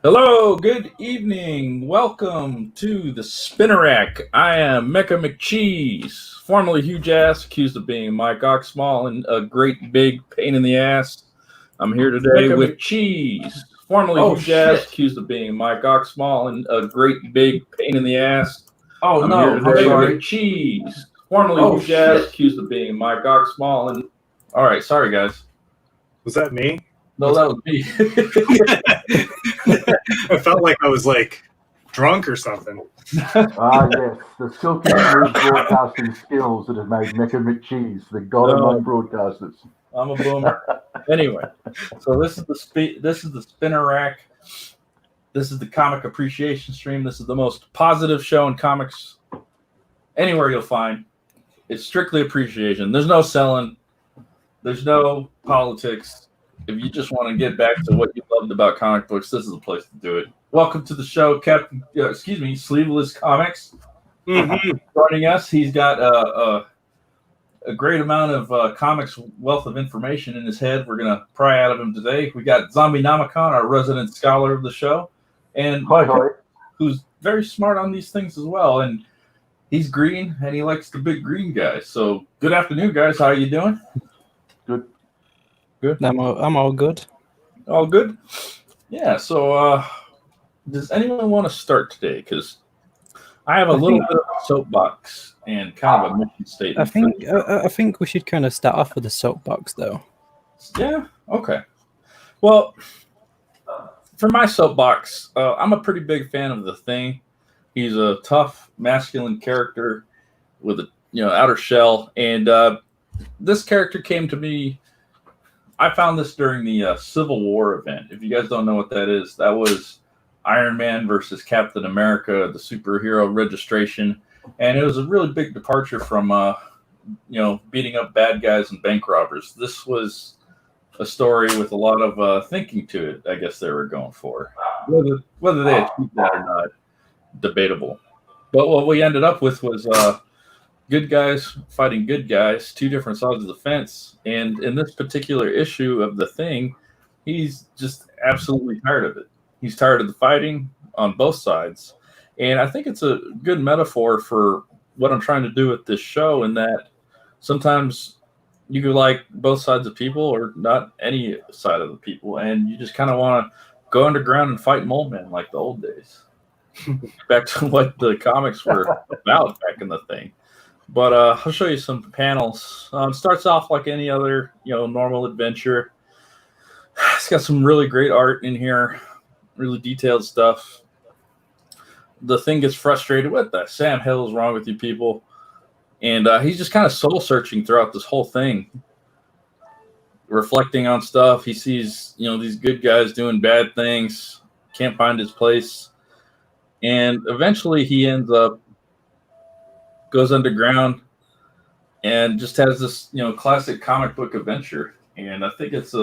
Hello, good evening. Welcome to the Spinner Rack. I am Mecha McCheese, formerly Huge Ass, accused of being Mike Oxmall and a great big pain in the ass. I'm here today Mecha with Cheese, formerly Oh Huge Ass, shit! accused of being Mike Oxmall and a great big pain in the ass. Oh I'm here no! I'm today sorry. with Cheese, formerly Oh Huge Ass, shit! accused of being Mike Oxmall and. All right, sorry guys. Was that me? No, that was me. I felt like I was drunk or something. Yes, the silky smooth broadcasting skills that have made Mecha McCheese the god among broadcasters. I'm a boomer. Anyway, so this is the Spinner Rack. This is the comic appreciation stream. This is the most positive show in comics anywhere you'll find. It's strictly appreciation. There's no selling. There's no politics. If you just want to get back to what you loved about comic books, this is the place to do it. Welcome to the show, Sleeveless Comics. Mm-hmm. Joining us, he's got a great amount of comics wealth of information in his head. We're going to pry out of him today. We got Zombie Namicon, our resident scholar of the show, and who's very smart on these things as well. And he's green, and he likes the big green guys. So good afternoon, guys. How are you doing? Good. I'm all good. All good? Yeah, so does anyone want to start today? Because I have a little bit of a soapbox and kind of a mission statement. I think we should kind of start off with the soapbox, though. Yeah. Okay. Well, for my soapbox, I'm a pretty big fan of the Thing. He's a tough, masculine character with a outer shell, and this character came to me. I found this during the Civil War event. If you guys don't know what that is, that was Iron Man versus Captain America, the superhero registration. And it was a really big departure from, beating up bad guys and bank robbers. This was a story with a lot of thinking to it, I guess they were going for. Whether they achieved that or not, debatable. But what we ended up with was good guys fighting good guys, two different sides of the fence. And in this particular issue of the Thing, he's just absolutely tired of it. He's tired of the fighting on both sides. And I think it's a good metaphor for what I'm trying to do with this show, in that sometimes you could like both sides of people or not any side of the people. And you just kind of want to go underground and fight mole men like the old days. Back to what the comics were about back in the Thing. But I'll show you some panels. Starts off like any other, normal adventure. It's got some really great art in here, really detailed stuff. The Thing gets frustrated with that. Sam Hill is wrong with you people. And he's just kind of soul searching throughout this whole thing, reflecting on stuff. He sees, these good guys doing bad things, can't find his place. And eventually he ends up, goes underground and just has this, classic comic book adventure. And I think it's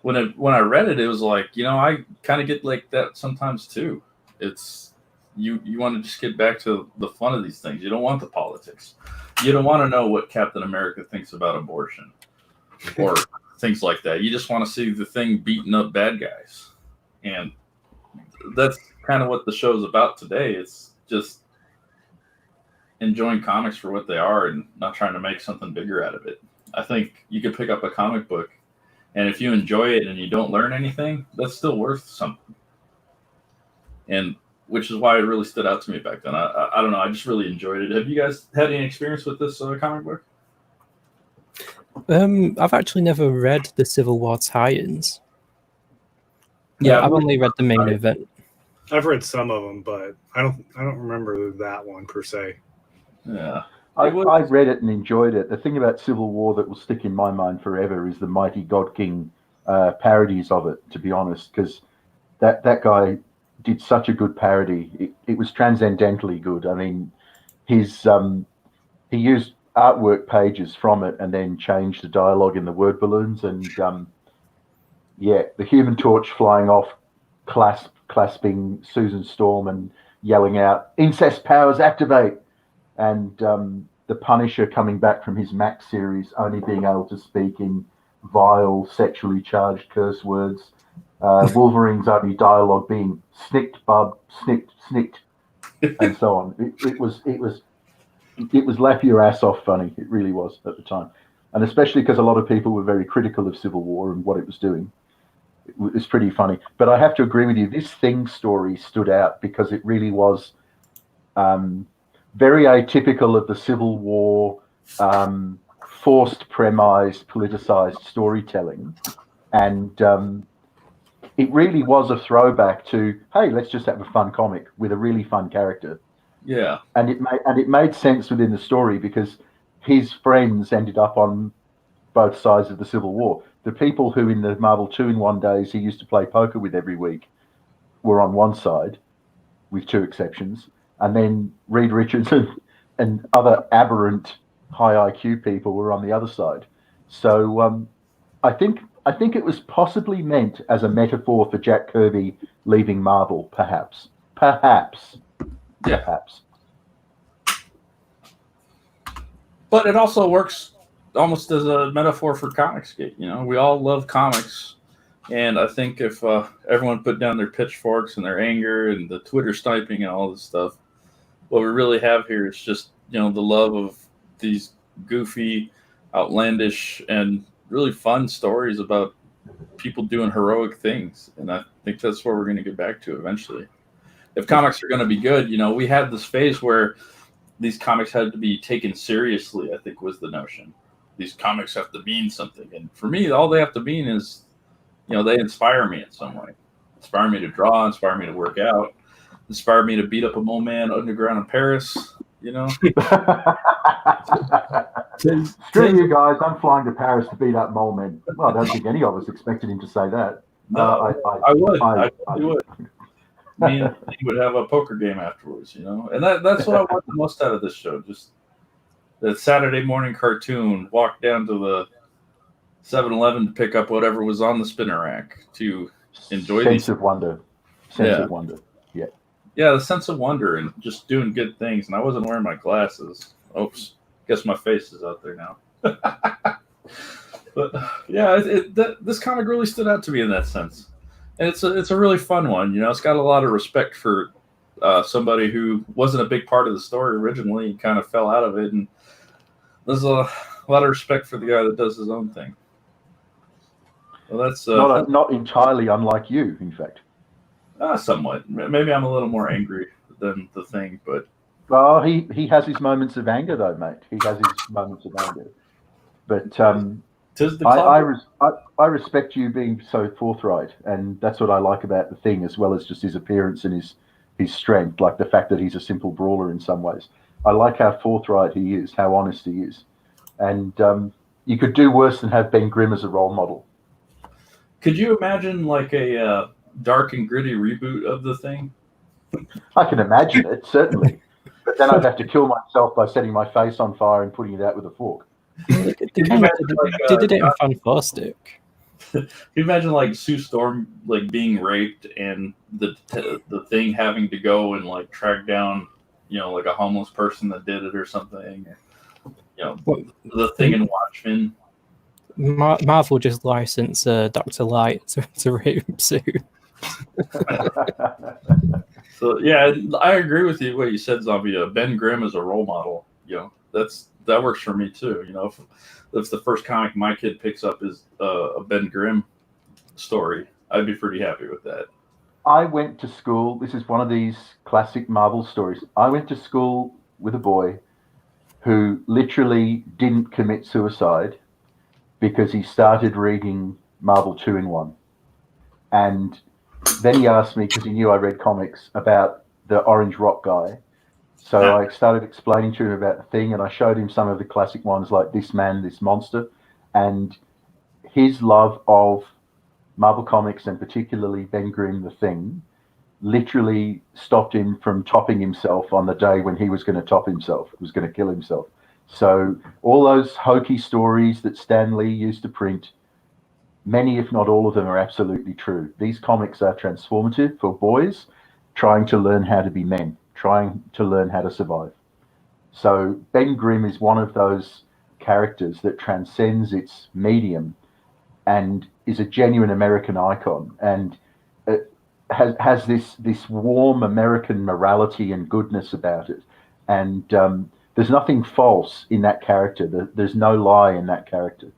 when I read it, it was like, I kind of get like that sometimes too. It's you want to just get back to the fun of these things. You don't want the politics. You don't want to know what Captain America thinks about abortion or things like that. You just want to see the Thing beating up bad guys. And that's kind of what the show's about today. It's just enjoying comics for what they are and not trying to make something bigger out of it. I think you could pick up a comic book, and if you enjoy it and you don't learn anything, that's still worth something. And which is why it really stood out to me back then. I don't know. I just really enjoyed it. Have you guys had any experience with this comic book? I've actually never read the Civil War tie-ins. Yeah, I've only read the main event. I've read some of them, but I don't remember that one per se. Yeah. I read it and enjoyed it. The thing about Civil War that will stick in my mind forever is the Mighty God King parodies of it, to be honest, because that guy did such a good parody. It was transcendentally good. I mean, he used artwork pages from it and then changed the dialogue in the word balloons. And the Human Torch flying off, clasping Susan Storm and yelling out, "Incest powers activate!" And the Punisher coming back from his Max series, only being able to speak in vile, sexually charged curse words. Wolverine's only dialogue being "snicked, bub, snicked, snicked," and so on. It was laugh your ass off funny. It really was at the time, and especially because a lot of people were very critical of Civil War and what it was doing. It was pretty funny. But I have to agree with you. This Thing story stood out because it really was very atypical of the Civil War, forced premised, politicized storytelling, and it really was a throwback to, hey, let's just have a fun comic with a really fun character. Yeah. And it made sense within the story because his friends ended up on both sides of the Civil War. The people who in the Marvel 2-in-1 days he used to play poker with every week were on one side, with two exceptions, and then Reed Richards and other aberrant high IQ people were on the other side. So I think it was possibly meant as a metaphor for Jack Kirby leaving Marvel, perhaps. But it also works almost as a metaphor for Comicsgate. You know, we all love comics, and I think if everyone put down their pitchforks and their anger and the Twitter sniping and all this stuff, what we really have here is just, you know, the love of these goofy, outlandish, and really fun stories about people doing heroic things. And I think that's what we're going to get back to eventually. If comics are going to be good, you know, we had this phase where these comics had to be taken seriously, I think was the notion. These comics have to mean something. And for me, all they have to mean is, you know, they inspire me in some way. Inspire me to draw, inspire me to work out, inspire me to beat up a mole man underground in Paris, you know? Screw you guys, I'm flying to Paris to beat up mole men. Well, I don't think any of us expected him to say that. No, I would. I would. Me and he would have a poker game afterwards, you know? And that's what I want the most out of this show. Just that Saturday morning cartoon, walk down to the 7-Eleven to pick up whatever was on the spinner rack to enjoy sense of wonder. Sense of wonder. Yeah. Yeah, the sense of wonder and just doing good things. And I wasn't wearing my glasses. Oops. Guess my face is out there now. But yeah, this comic really stood out to me in that sense. And it's a really fun one. You know, it's got a lot of respect for somebody who wasn't a big part of the story originally and kind of fell out of it. And there's a lot of respect for the guy that does his own thing. Well, that's not entirely unlike you, in fact. Somewhat. Maybe I'm a little more angry than the Thing, but well, he has his moments of anger, though, mate. He has his moments of anger. But I respect you being so forthright, and that's what I like about the Thing, as well as just his appearance and his strength, like the fact that he's a simple brawler in some ways. I like how forthright he is, how honest he is, and you could do worse than have Ben Grimm as a role model. Could you imagine like a dark and gritty reboot of the Thing? I can imagine it, certainly. But then I'd have to kill myself by setting my face on fire and putting it out with a fork. They kind of did it in Fantastic. Can you imagine like Sue Storm like being raped and the Thing having to go and like track down, you know, like a homeless person that did it or something? You know, the Thing in Watchmen. Marvel just licensed Dr. Light to rape Sue. So yeah, I agree with you what you said, Zombie. Ben Grimm is a role model. You know, that works for me too. You know, if the first comic my kid picks up is a Ben Grimm story, I'd be pretty happy with that. I went to school. This is one of these classic Marvel stories. I went to school with a boy who literally didn't commit suicide because he started reading Marvel 2-in-1. And then he asked me, because he knew I read comics, about the Orange Rock guy. So I started explaining to him about the Thing, and I showed him some of the classic ones like This Man, This Monster. And his love of Marvel Comics, and particularly Ben Grimm, the Thing, literally stopped him from topping himself on the day when he was going to top himself, was going to kill himself. So all those hokey stories that Stan Lee used to print, many, if not all of them, are absolutely true. These comics are transformative for boys trying to learn how to be men, trying to learn how to survive. So Ben Grimm is one of those characters that transcends its medium and is a genuine American icon, and has this warm American morality and goodness about it. And there's nothing false in that character. There's no lie in that character.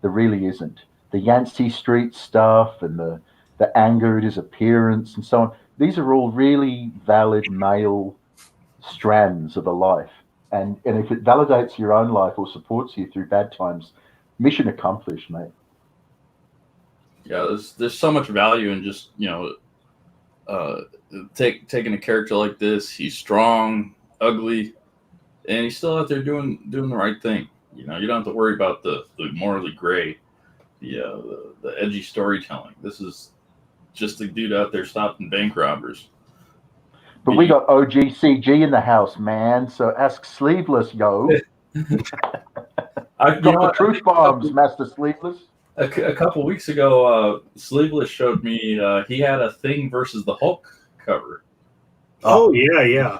There really isn't. The Yancey Street stuff and the anger at his appearance and so on, these are all really valid male strands of a life. And if it validates your own life or supports you through bad times, mission accomplished, mate. Yeah, there's so much value in just, taking a character like this. He's strong, ugly, and he's still out there doing the right thing. You don't have to worry about the morally gray, the edgy storytelling. This is just a dude out there stopping bank robbers. But we got OGCG in the house, man. So ask Sleeveless, yo. Got the truth bombs, Master Sleeveless. A couple weeks ago, Sleeveless showed me he had a Thing versus the Hulk cover. Oh yeah.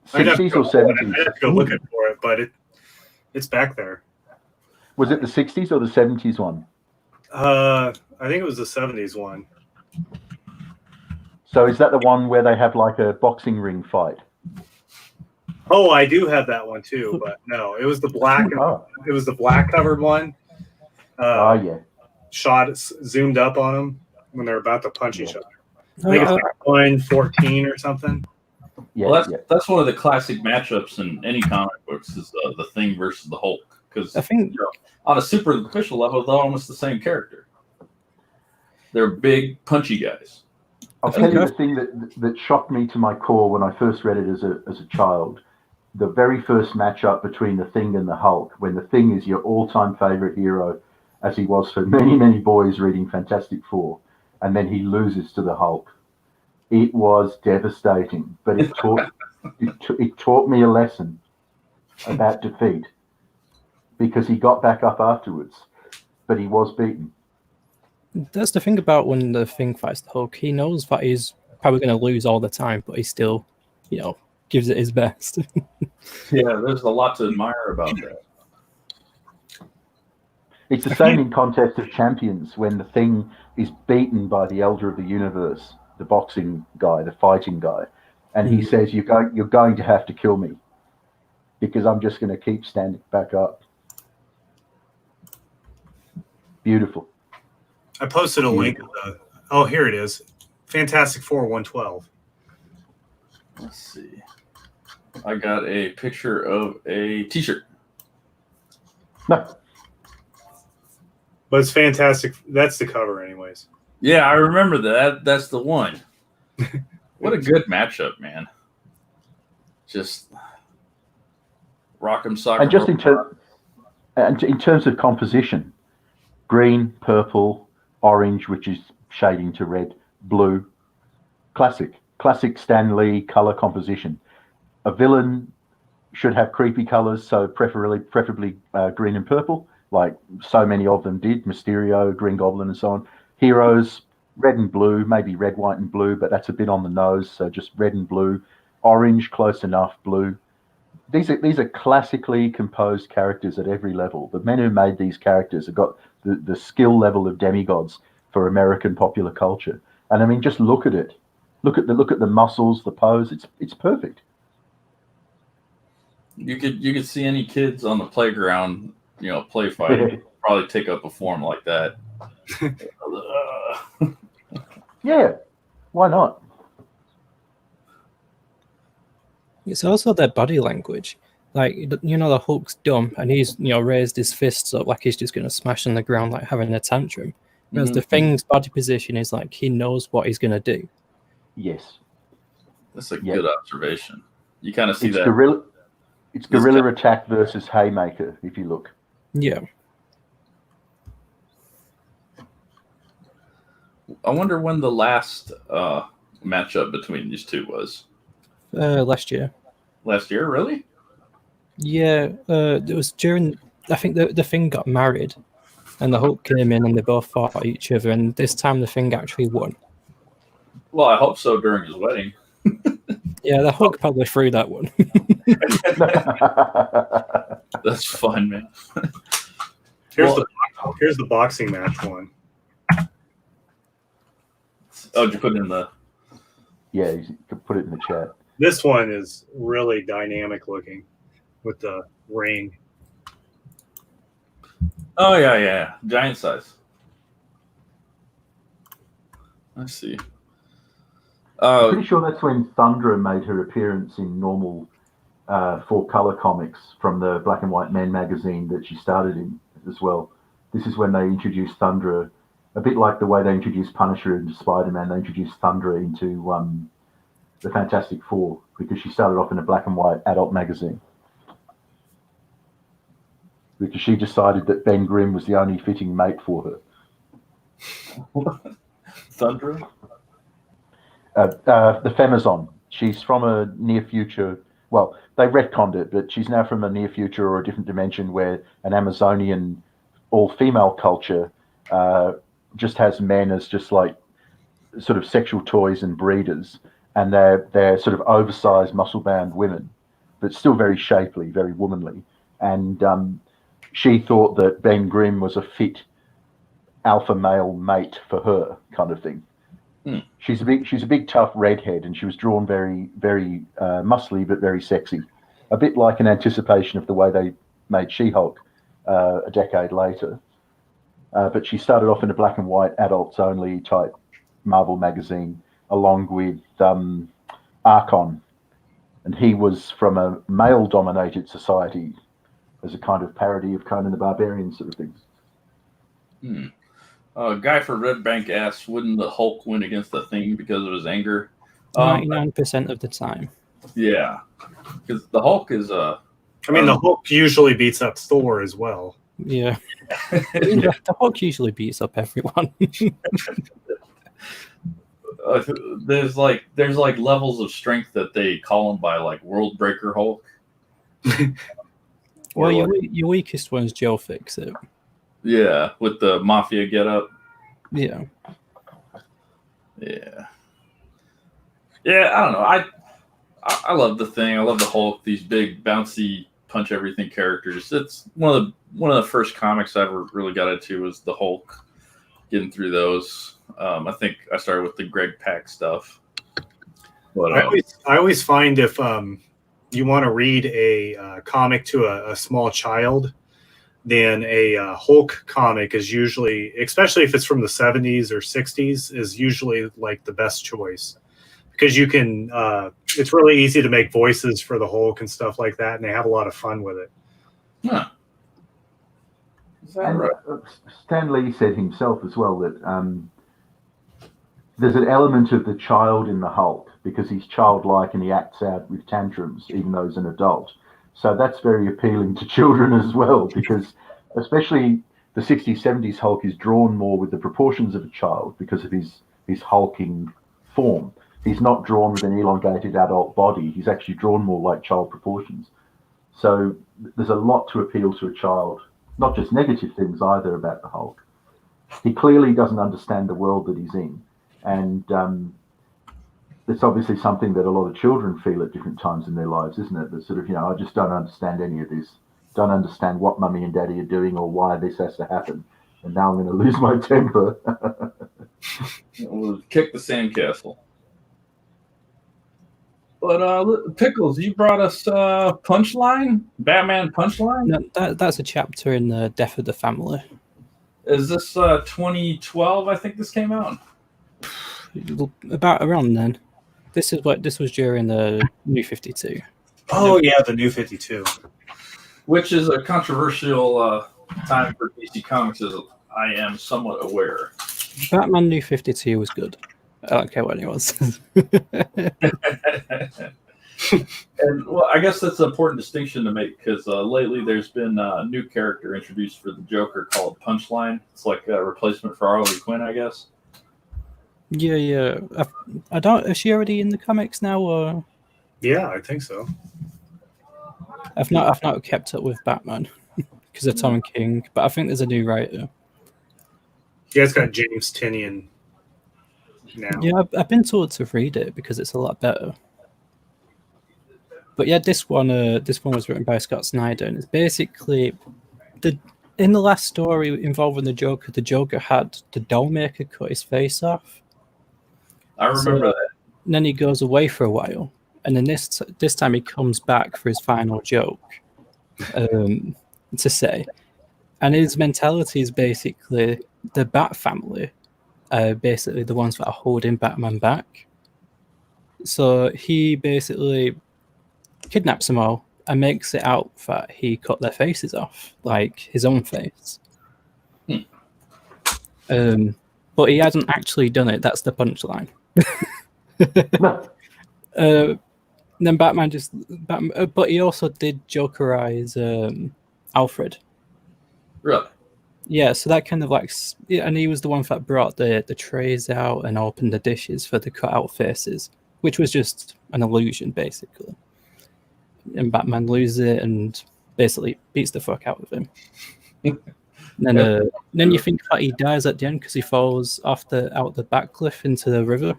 60s or 70s? I have to go looking for it, but it's back there. Was it the 60s or the 70s one? I think it was the 70s one. So is that the one where they have like a boxing ring fight? Oh, I do have that one too, but no, it was the black. It was the black covered one. Yeah. Shot zoomed up on them when they're about to punch each other. I think it's like 114 or something. Yeah, well, that's one of the classic matchups in any comic books is the Thing versus the Hulk, because I think on a superficial level they're almost the same character. They're big, punchy guys. I'll tell you the thing that shocked me to my core when I first read it as a child. The very first matchup between the Thing and the Hulk, when the Thing is your all-time favorite hero, as he was for many, many boys reading Fantastic Four, and then he loses to the Hulk. It was devastating, but it taught me a lesson about defeat, because he got back up afterwards, but he was beaten. that's the thing about when the Thing fights the Hulk. He knows that he's probably going to lose all the time, but he still, gives it his best. Yeah, there's a lot to admire about that. It's the same in Contest of Champions when the Thing is beaten by the Elder of the Universe, the boxing guy, the fighting guy, and he says, "You're going to have to kill me because I'm just going to keep standing back up." Beautiful. I posted a link. Oh, here it is. Fantastic Four 112. Let's see. I got a picture of a T-shirt. No. But it's fantastic. That's the cover, anyways. Yeah, I remember that. That's the one. What a good matchup, man. Just rock'em sock'em. And just in terms of composition, green, purple, orange, which is shading to red, blue, classic Stan Lee color composition. A villain should have creepy colors, so preferably green and purple, like so many of them did, Mysterio, Green Goblin, and so on. Heroes, red and blue, maybe red, white, and blue, but that's a bit on the nose, so just red and blue. Orange, close enough, blue. These are classically composed characters at every level. The men who made these characters have got the skill level of demigods for American popular culture. And I mean, just look at it. Look at the muscles, the pose. It's perfect. You could see any kids on the playground, play fighting, probably take up a form like that. Yeah, why not? It's also their body language. Like, the Hulk's dumb, and he's, raised his fists up like he's just going to smash on the ground, like having a tantrum. Whereas the Thing's body position is like he knows what he's going to do. Yes. That's a good observation. You kind of see that. It's guerrilla attack versus haymaker, if you look. Yeah. I wonder when the last matchup between these two was. Last year. Last year, really? Yeah, it was during. I think the Thing got married, and the Hulk came in, and they both fought each other. And this time, the Thing actually won. Well, I hope so during his wedding. Yeah, the Hulk probably threw that one. That's fun, man. Here's the black Here's the boxing match one. Oh, did you put it in the? Yeah, you could put it in the chat. This one is really dynamic looking with the ring. Oh yeah, giant size. I see. I'm pretty sure that's when Thundra made her appearance in normal 4-color comics from the Black and White Men magazine that she started in as well. This is when they introduced Thundra, a bit like the way they introduced Punisher into Spider-Man. They introduced Thundra into the Fantastic Four because she started off in a black and white adult magazine. Because she decided that Ben Grimm was the only fitting mate for her. Thundra? The Femazon. She's from a near future. Well, they retconned it, but she's now from a near future or a different dimension where an Amazonian all-female culture just has men as just like sort of sexual toys and breeders, and they're sort of oversized, muscle-bound women, but still very shapely, very womanly. And she thought that Ben Grimm was a fit alpha male mate for her, kind of thing. She's a big tough redhead, and she was drawn very, very muscly but very sexy, a bit like an anticipation of the way they made She-Hulk a decade later. But she started off in a black and white adults only type Marvel magazine, along with Archon, and he was from a male-dominated society as a kind of parody of Conan the Barbarian sort of things. Guy for Red Bank asks, wouldn't the Hulk win against the Thing because of his anger? 99% of the time. Yeah, because the Hulk is I mean, the Hulk usually beats up Thor as well. Yeah. The Hulk usually beats up everyone. There's like levels of strength that they call him by, like World Breaker Hulk. Well, your weakest one is Joe Fixit. Yeah, with the mafia getup. Yeah. Yeah. Yeah, I don't know. I love the Thing. I love the Hulk. These big, bouncy, punch everything characters. It's one of the first comics I ever really got into was the Hulk. Getting through those. I think I started with the Greg Pak stuff. But I always find if you want to read a comic to a small child, then a Hulk comic is usually, especially if it's from the 70s or 60s, is usually like the best choice. Because you can, it's really easy to make voices for the Hulk and stuff like that, and they have a lot of fun with it. Huh. Is that And right? Stan Lee said himself as well that there's an element of the child in the Hulk because he's childlike and he acts out with tantrums even though he's an adult. So that's very appealing to children as well, because especially the 60s, 70s Hulk is drawn more with the proportions of a child because of his hulking form. He's not drawn with an elongated adult body. He's actually drawn more like child proportions. So there's a lot to appeal to a child, not just negative things either about the Hulk. He clearly doesn't understand the world that he's in. And it's obviously something that a lot of children feel at different times in their lives, isn't it? That sort of, I just don't understand any of this. Don't understand what mummy and daddy are doing or why this has to happen. And now I'm going to lose my temper. We'll kick the sandcastle. But Pickles, you brought us Punchline? Batman Punchline? No, that's a chapter in the Death of the Family. Is this 2012, I think this came out? About around then. This was during the New 52. Oh, yeah, the New 52. Which is a controversial time for DC Comics, as I am somewhat aware. Batman New 52 was good. I don't care what it was. And well, I guess that's an important distinction to make because lately there's been a new character introduced for the Joker called Punchline. It's like a replacement for Harley Quinn, I guess. Yeah. I don't. Is she already in the comics now? Or Yeah, I think so. I've not kept up with Batman because of Tom King, but I think there's a new writer. Yeah, it's got James Tynion now. Yeah, I've been told to read it because it's a lot better. But yeah, this one was written by Scott Snyder, and it's basically in the last story involving the Joker had the doll maker cut his face off. I remember that. And then he goes away for a while, and then this time he comes back for his final joke to say, and his mentality is basically the Bat family are basically the ones that are holding Batman back. So he basically kidnaps them all and makes it out that he cut their faces off, like his own face. But he hasn't actually done it. That's the punchline. Then Batman but he also did Jokerize Alfred. Really? Yeah, so that kind of like, and he was the one that brought the trays out and opened the dishes for the cut out faces, which was just an illusion basically. And Batman loses it and basically beats the fuck out of him. And then you think that he dies at the end because he falls out the back cliff into the river.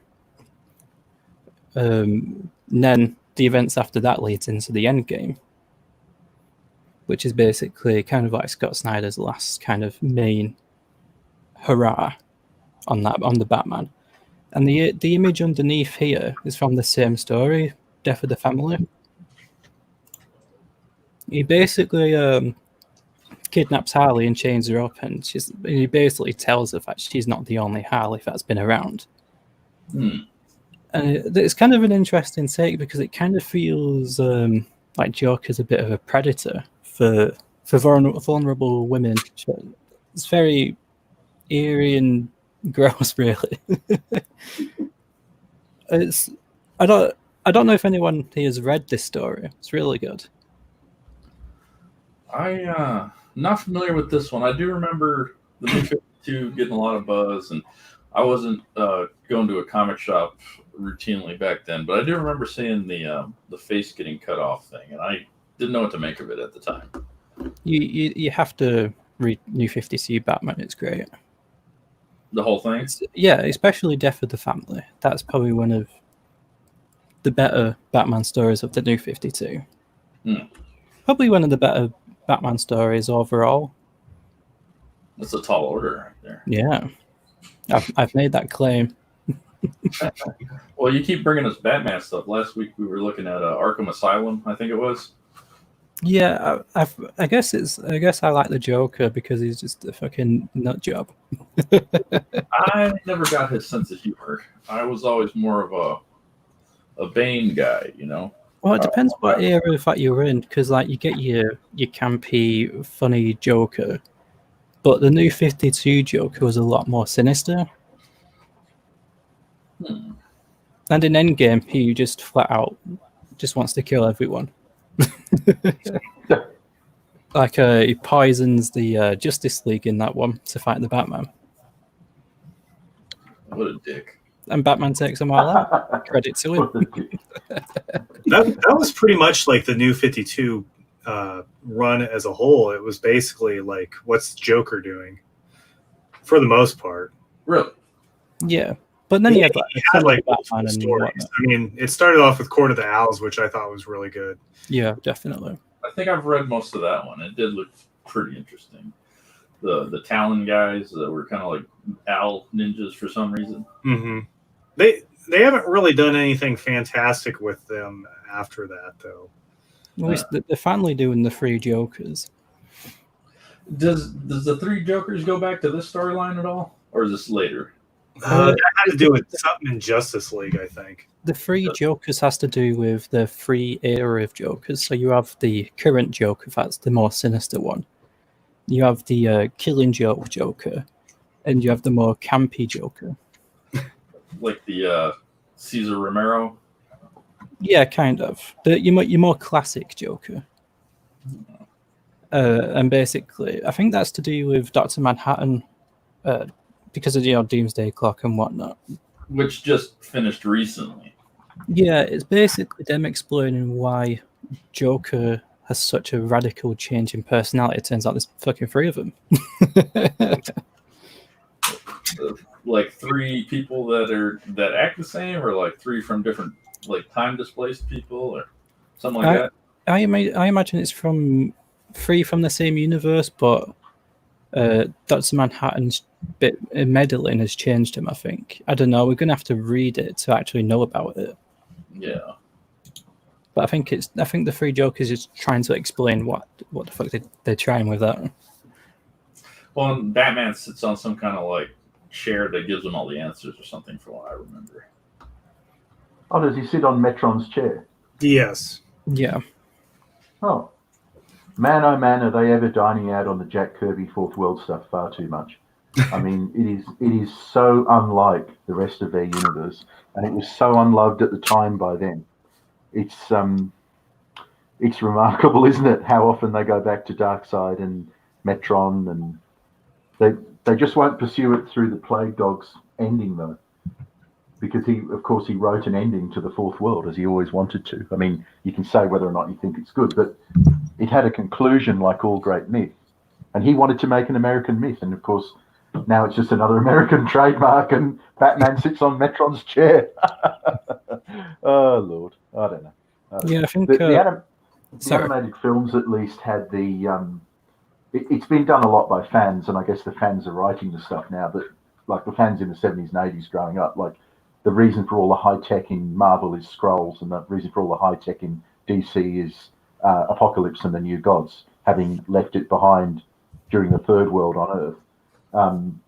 And then the events after that leads into the end game, which is basically kind of like Scott Snyder's last kind of main hurrah on the Batman. And the image underneath here is from the same story, Death of the Family. He basically kidnaps Harley and chains her up, and he basically tells her that she's not the only Harley that's been around. And it's kind of an interesting take because it kind of feels like Joker's a bit of a predator for vulnerable women. It's very eerie and gross, really. I don't know if anyone here has read this story. It's really good. I not familiar with this one. I do remember the New 52 getting a lot of buzz, and I wasn't going to a comic shop routinely back then, but I do remember seeing the face getting cut off thing, and I didn't know what to make of it at the time. You have to read New 52 Batman. It's great. The whole thing? Yeah, especially Death of the Family. That's probably one of the better Batman stories of the New 52. Probably one of the better Batman stories overall. That's a tall order right there. Yeah, I've made that claim. Well, you keep bringing us Batman stuff. Last week we were looking at Arkham Asylum, I think it was. Yeah, I guess I like the Joker because he's just a fucking nut job. I never got his sense of humor. I was always more of a Bane guy, you know. Well, it depends what era that you're in, because like you get your campy, funny Joker, but the New 52 Joker was a lot more sinister. And in Endgame, he just flat out just wants to kill everyone. Like he poisons the Justice League in that one to fight the Batman. What a dick. And Batman takes them all out. Credit to him. That was pretty much like the New 52 run as a whole. It was basically like, what's Joker doing? For the most part. Really? Yeah. But then he had like Batman and stories. whatnot. I mean, it started off with Court of the Owls, which I thought was really good. Yeah, definitely. I think I've read most of that one. It did look pretty interesting. The Talon guys that were kind of like owl ninjas for some reason. Mm-hmm. They haven't really done anything fantastic with them after that, though. Well, they're finally doing the three Jokers. Does the three Jokers go back to this storyline at all, or is this later? That had to do with something in Justice League, I think. The three Jokers has to do with the three era of Jokers. So you have the current Joker, that's the more sinister one. You have the killing joke Joker, and you have the more campy Joker. Like the Cesar Romero? Yeah, kind of. Your more classic Joker. And basically, I think that's to do with Dr. Manhattan, because of Doomsday Clock and whatnot. Which just finished recently. Yeah, it's basically them explaining why Joker has such a radical change in personality. It turns out there's fucking three of them. Like three people that act the same, or like three from different like time displaced people, or something like that. I imagine it's from three from the same universe, but Dr. Manhattan's bit meddling has changed him, I think. I don't know. We're going to have to read it to actually know about it. Yeah. But I think the Three Jokers is trying to explain what the fuck they're trying with that. Well, and Batman sits on some kind of like chair that gives him all the answers or something, from what I remember. Oh, does he sit on Metron's chair? Yes. Yeah. Oh. Man, oh man, are they ever dining out on the Jack Kirby Fourth World stuff far too much? I mean, it is so unlike the rest of their universe, and it was so unloved at the time by them. It's remarkable, isn't it, how often they go back to Darkseid and Metron, and they just won't pursue it through the Plague Dogs ending, though, because he wrote an ending to the Fourth World, as he always wanted to. I mean, you can say whether or not you think it's good, but it had a conclusion like all great myth, and he wanted to make an American myth, and of course now it's just another American trademark, and Batman sits on Metron's chair. Oh Lord, I don't know. Yeah, I think the animated films at least had the it's been done a lot by fans, and I guess the fans are writing the stuff now, but like the fans in the 70s and 80s growing up, like the reason for all the high tech in Marvel is Skrulls, and the reason for all the high tech in DC is Apocalypse and the New Gods, having left it behind during the Third World on Earth.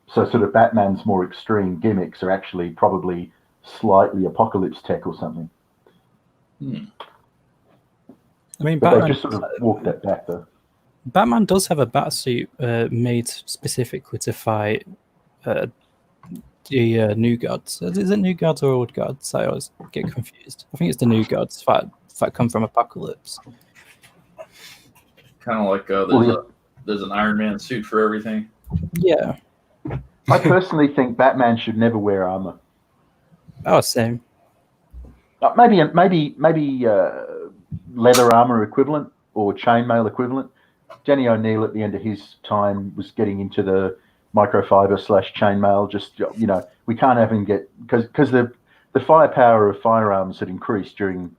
So sort of Batman's more extreme gimmicks are actually probably slightly Apocalypse tech or something. I mean, but Batman, they just sort of walked that back, though. Batman does have a batsuit made specifically to fight the New Gods. Is it New Gods or Old Gods? I always get confused. I think it's the New Gods that come from Apocalypse. Kind of like there's an Iron Man suit for everything. Yeah. I personally think Batman should never wear armor. Oh, same. Maybe leather armor equivalent or chainmail equivalent. Danny O'Neill at the end of his time was getting into the microfiber / chainmail. Just, you know, we can't have him get, because the firepower of firearms had increased during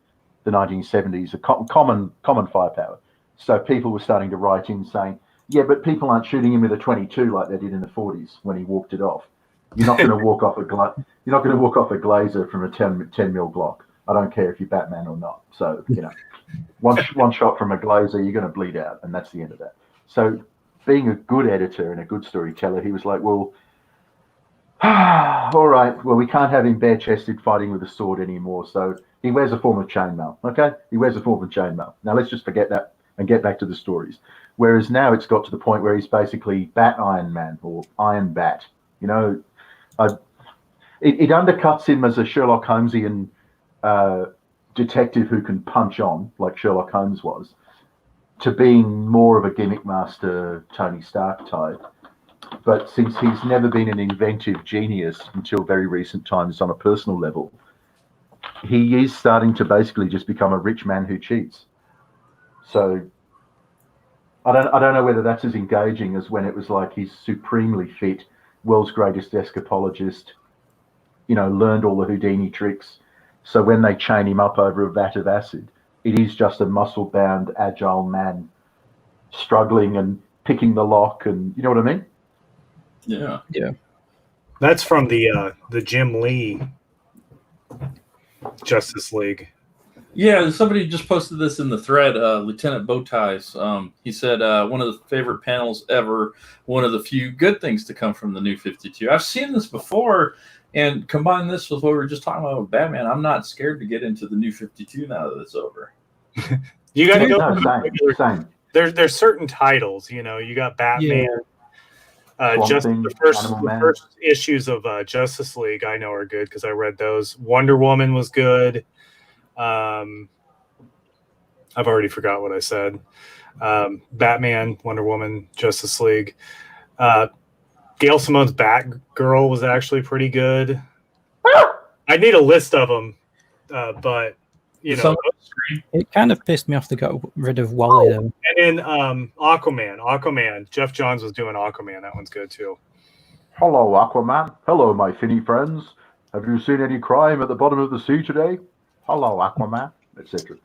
the 1970s, a common firepower. So people were starting to write in saying, yeah, but people aren't shooting him with a 22 like they did in the 40s when he walked it off. You're not going to walk off a Glazer from a 10 mil Glock. I don't care if you're Batman or not. So, you know, one shot from a Glazer, you're going to bleed out, and that's the end of that. So, being a good editor and a good storyteller, he was like, well, all right, well, we can't have him bare-chested fighting with a sword anymore. So he wears a form of chainmail. Okay, he wears a form of chainmail. Now let's just forget that and get back to the stories. Whereas now it's got to the point where he's basically Bat Iron Man or Iron Bat. You know, it undercuts him as a Sherlock Holmesian detective who can punch on, like Sherlock Holmes was, to being more of a gimmick master Tony Stark type. But since he's never been an inventive genius until very recent times on a personal level, he is starting to basically just become a rich man who cheats. So I don't know whether that's as engaging as when it was like he's supremely fit, world's greatest escapologist, you know, learned all the Houdini tricks. So when they chain him up over a vat of acid, it is just a muscle-bound, agile man struggling and picking the lock, and you know what I mean? Yeah. Yeah. That's from the Jim Lee Justice League. Yeah, somebody just posted this in the thread, Lieutenant Bowties. He said one of the favorite panels ever, one of the few good things to come from the New 52. I've seen this before, and combine this with what we were just talking about with Batman, I'm not scared to get into the New 52 now that it's over. You got to go. No, same. There's certain titles, you know. You got Batman. Just the first issues of Justice League I know are good because I read those. Wonder Woman was good. I've already forgot what I said. Batman, Wonder Woman, Justice League. Gail Simone's Batgirl was actually pretty good. I need a list of them, but you know, it kind of pissed me off they got rid of Wally though. And then Aquaman. Jeff Johns was doing Aquaman. That one's good too. Hello, Aquaman. Hello, my finny friends. Have you seen any crime at the bottom of the sea today? Hello, Aquaman, etc.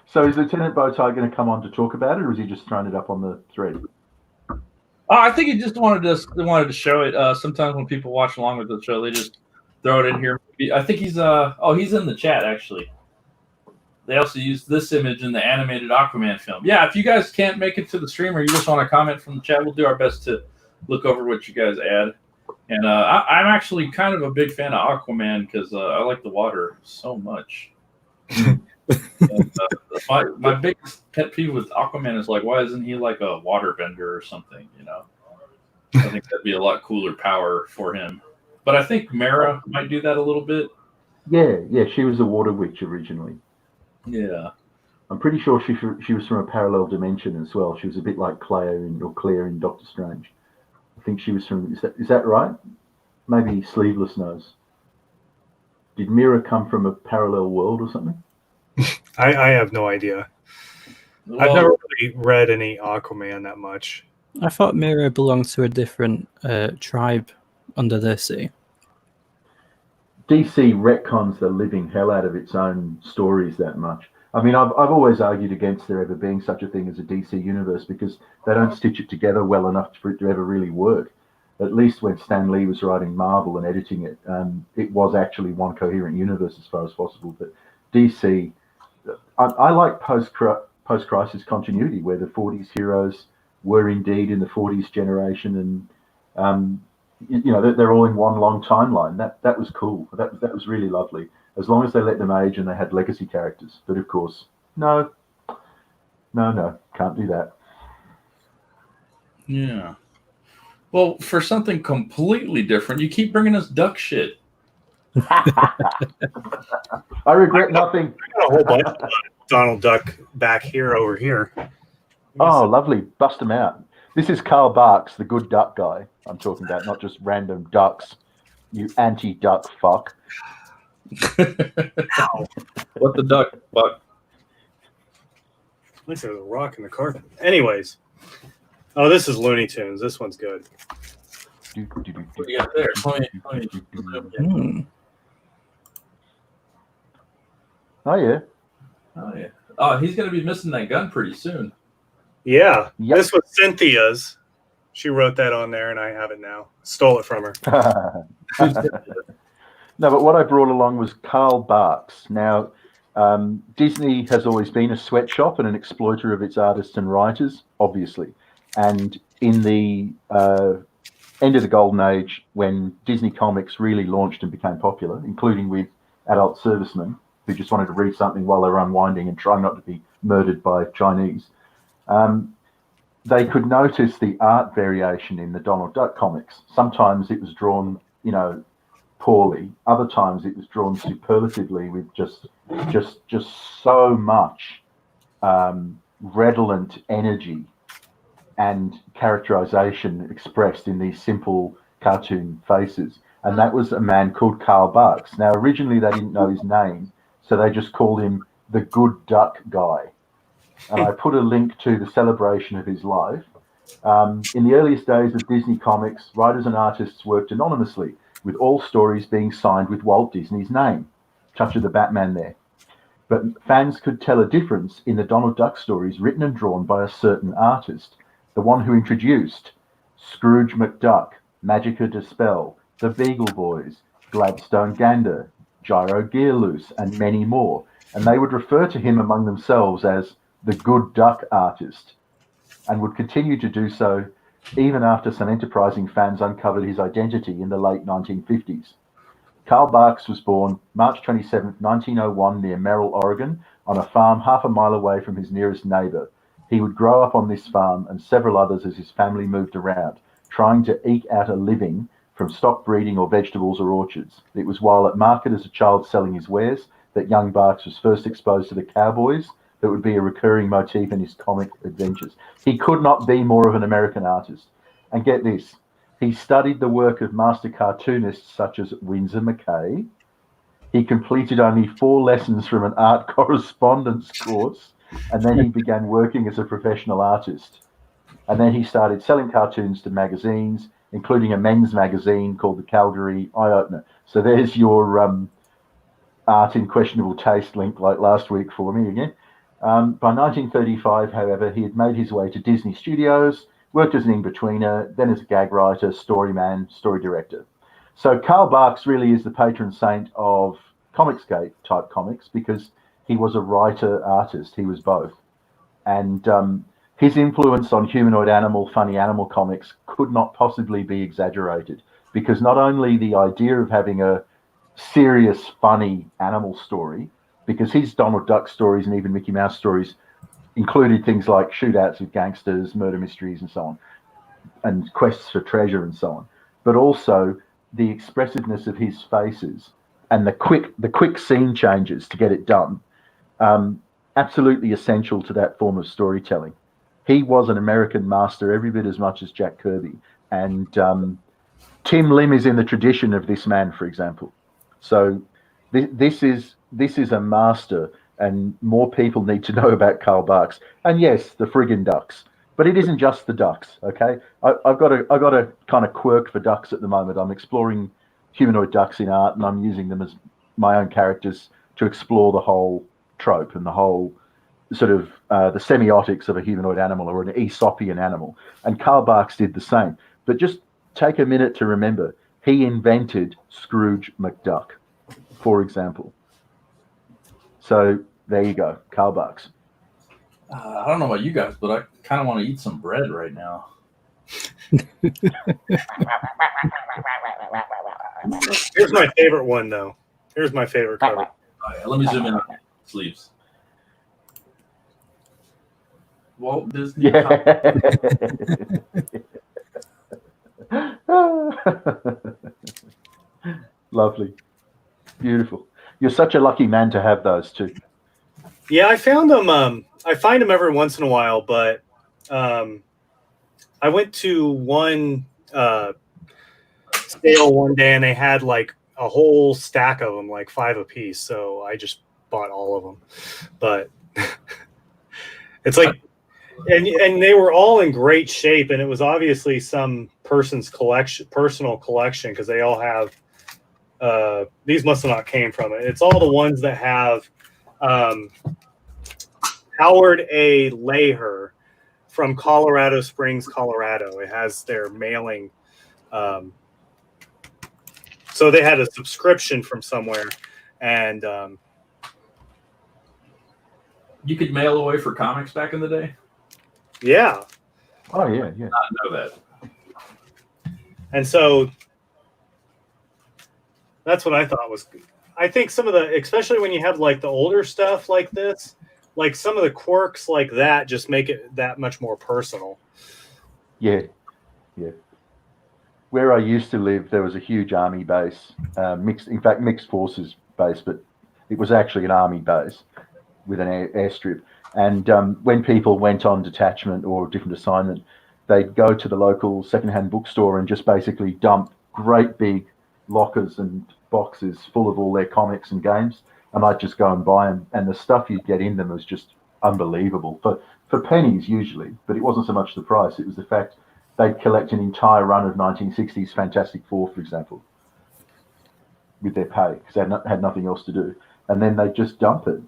So is Lieutenant Bowtie going to come on to talk about it, or is he just throwing it up on the thread? I think he just wanted to show it. Sometimes when people watch along with the show, they just throw it in here. I think he's he's in the chat actually. They also used this image in the animated Aquaman film. Yeah, if you guys can't make it to the stream or you just want to comment from the chat, we'll do our best to look over what you guys add. And I'm actually kind of a big fan of Aquaman because I like the water so much. And, my biggest pet peeve with Aquaman is like, why isn't he like a waterbender or something? You know, I think that'd be a lot cooler power for him. But I think Mara might do that a little bit. Yeah, she was a water witch originally. Yeah, I'm pretty sure she was from a parallel dimension as well. She was a bit like Claire in Doctor Strange. I think she was from. Is that right? Maybe Sleeveless knows. Did Mira come from a parallel world or something? I have no idea. well, I've never really read any Aquaman that much. I thought Mira belonged to a different tribe under the sea. DC retcons the living hell out of its own stories that much. I mean, I've always argued against there ever being such a thing as a DC universe because they don't stitch it together well enough for it to ever really work. At least when Stan Lee was writing Marvel and editing it, it was actually one coherent universe as far as possible. But DC, I like post-crisis continuity where the 40s heroes were indeed in the 40s generation and they're all in one long timeline. That was cool. That was really lovely. As long as they let them age and they had legacy characters. But of course, no, can't do that. yeah. Well, for something completely different, you keep bringing us duck shit. I regret nothing. I got a whole bunch of Donald Duck back over here. Oh, lovely. Bust them out. This is Karl Barks, the good duck guy I'm talking about, not just random ducks. You anti-duck fuck. Ow. What the duck? Fuck. At least there's a rock in the carpet. Anyways. Oh, this is Looney Tunes. This one's good. What do you got there? Hmm. Oh, yeah. Oh yeah. Oh, he's gonna be missing that gun pretty soon. Yeah. Yep. This was Cynthia's. She wrote that on there, and I have it now. Stole it from her. No, but what I brought along was Karl Barks. Now, Disney has always been a sweatshop and an exploiter of its artists and writers, obviously. And in the end of the golden age, when Disney Comics really launched and became popular, including with adult servicemen who just wanted to read something while they were unwinding and trying not to be murdered by Chinese, they could notice the art variation in the Donald Duck comics. Sometimes it was drawn, poorly. Other times it was drawn superlatively with just so much redolent energy and characterization expressed in these simple cartoon faces. And that was a man called Karl Barks. Now, originally they didn't know his name, so they just called him the Good Duck Guy. And I put a link to the celebration of his life. In the earliest days of Disney Comics, writers and artists worked anonymously, with all stories being signed with Walt Disney's name. Touch of the Batman there. But fans could tell a difference in the Donald Duck stories written and drawn by a certain artist, the one who introduced Scrooge McDuck, Magica De Spell, the Beagle Boys, Gladstone Gander, Gyro Gearloose, and many more. And they would refer to him among themselves as the Good Duck Artist, and would continue to do so even after some enterprising fans uncovered his identity in the late 1950s. Karl Barks was born March 27, 1901, near Merrill, Oregon, on a farm half a mile away from his nearest neighbor. He would grow up on this farm and several others as his family moved around, trying to eke out a living from stock breeding or vegetables or orchards. It was while at market as a child selling his wares that young Barks was first exposed to the cowboys that would be a recurring motif in his comic adventures. He could not be more of an American artist. And get this, he studied the work of master cartoonists such as Winsor McKay. He completed only 4 lessons from an art correspondence course, and then he began working as a professional artist. And then he started selling cartoons to magazines, including a men's magazine called the Calgary Eye Opener. So there's your art in questionable taste link like last week for me again. By 1935, however, he had made his way to Disney Studios, worked as an in-betweener, then as a gag writer, story man, story director. So Carl Barks really is the patron saint of Comicsgate type comics because he was a writer artist. He was both. And his influence on humanoid animal, funny animal comics could not possibly be exaggerated because not only the idea of having a serious, funny animal story, because his Donald Duck stories and even Mickey Mouse stories included things like shootouts with gangsters, murder mysteries, and so on, and quests for treasure and so on, but also the expressiveness of his faces and the quick scene changes to get it done, absolutely essential to that form of storytelling. He was an American master every bit as much as Jack Kirby, and Tim Lim is in the tradition of this man, for example. So this is a master, and more people need to know about Carl Barks. And yes, the friggin' ducks, but it isn't just the ducks. Okay, I've got a kind of quirk for ducks at the moment. I'm exploring humanoid ducks in art, and I'm using them as my own characters to explore the whole trope and the whole sort of the semiotics of a humanoid animal or an Aesopian animal. And Carl Barks did the same. But just take a minute to remember, he invented Scrooge McDuck, for example. So there you go, Carl Barks. I don't know about you guys, but I kind of want to eat some bread right now. Here's my favorite one, though. Here's my favorite cover. All right, let me zoom in on the sleeves. Walt Disney. Yeah. Lovely. Beautiful. You're such a lucky man to have those too. Yeah, I found them. I find them every once in a while, but I went to one sale one day and they had like a whole stack of them, like 5 apiece. So I just bought all of them. But it's like, and they were all in great shape, and it was obviously some person's personal collection, because they all have. These must have not came from it. It's all the ones that have Howard A. Leher from Colorado Springs, Colorado. It has their mailing. So they had a subscription from somewhere, and You could mail away for comics back in the day? yeah. Oh yeah. I did not know that. And so that's what I thought was good. I think some of the, especially when you have like the older stuff like this, like some of the quirks like that just make it that much more personal. Yeah. Where I used to live, there was a huge army base, mixed forces base, but it was actually an army base with an airstrip. And when people went on detachment or different assignment, they'd go to the local secondhand bookstore and just basically dump great big lockers and boxes full of all their comics and games, and I'd just go and buy them. And the stuff you'd get in them was just unbelievable for pennies usually, but it wasn't so much the price, it was the fact they'd collect an entire run of 1960s Fantastic Four, for example, with their pay, because they had nothing else to do, and then they'd just dump it.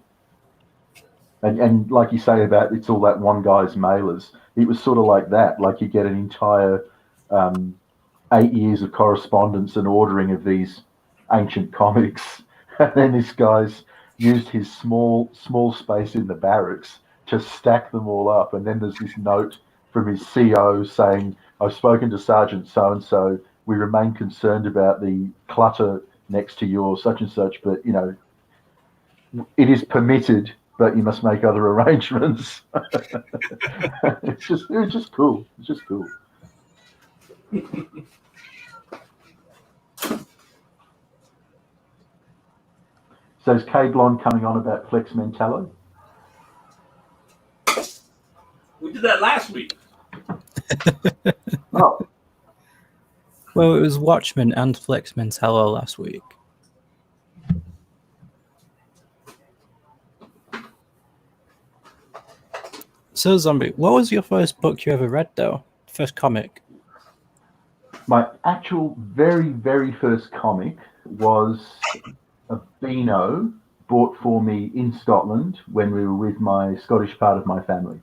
And like you say about it's all that one guy's mailers, it was sort of like that. Like you get an entire 8 years of correspondence and ordering of these ancient comics, and then this guy's used his small space in the barracks to stack them all up, and then there's this note from his CO saying, "I've spoken to Sergeant so-and-so, we remain concerned about the clutter next to your such and such, but you know, it is permitted, but you must make other arrangements." It was just cool. It's just cool. So is K Blonde coming on about Flex Mentallo? We did that last week. Oh, Well, it was Watchmen and Flex Mentallo last week. So, Zombie, what was your first book you ever read, though? First comic? my actual very, very first comic was a Beano bought for me in Scotland when we were with my Scottish part of my family.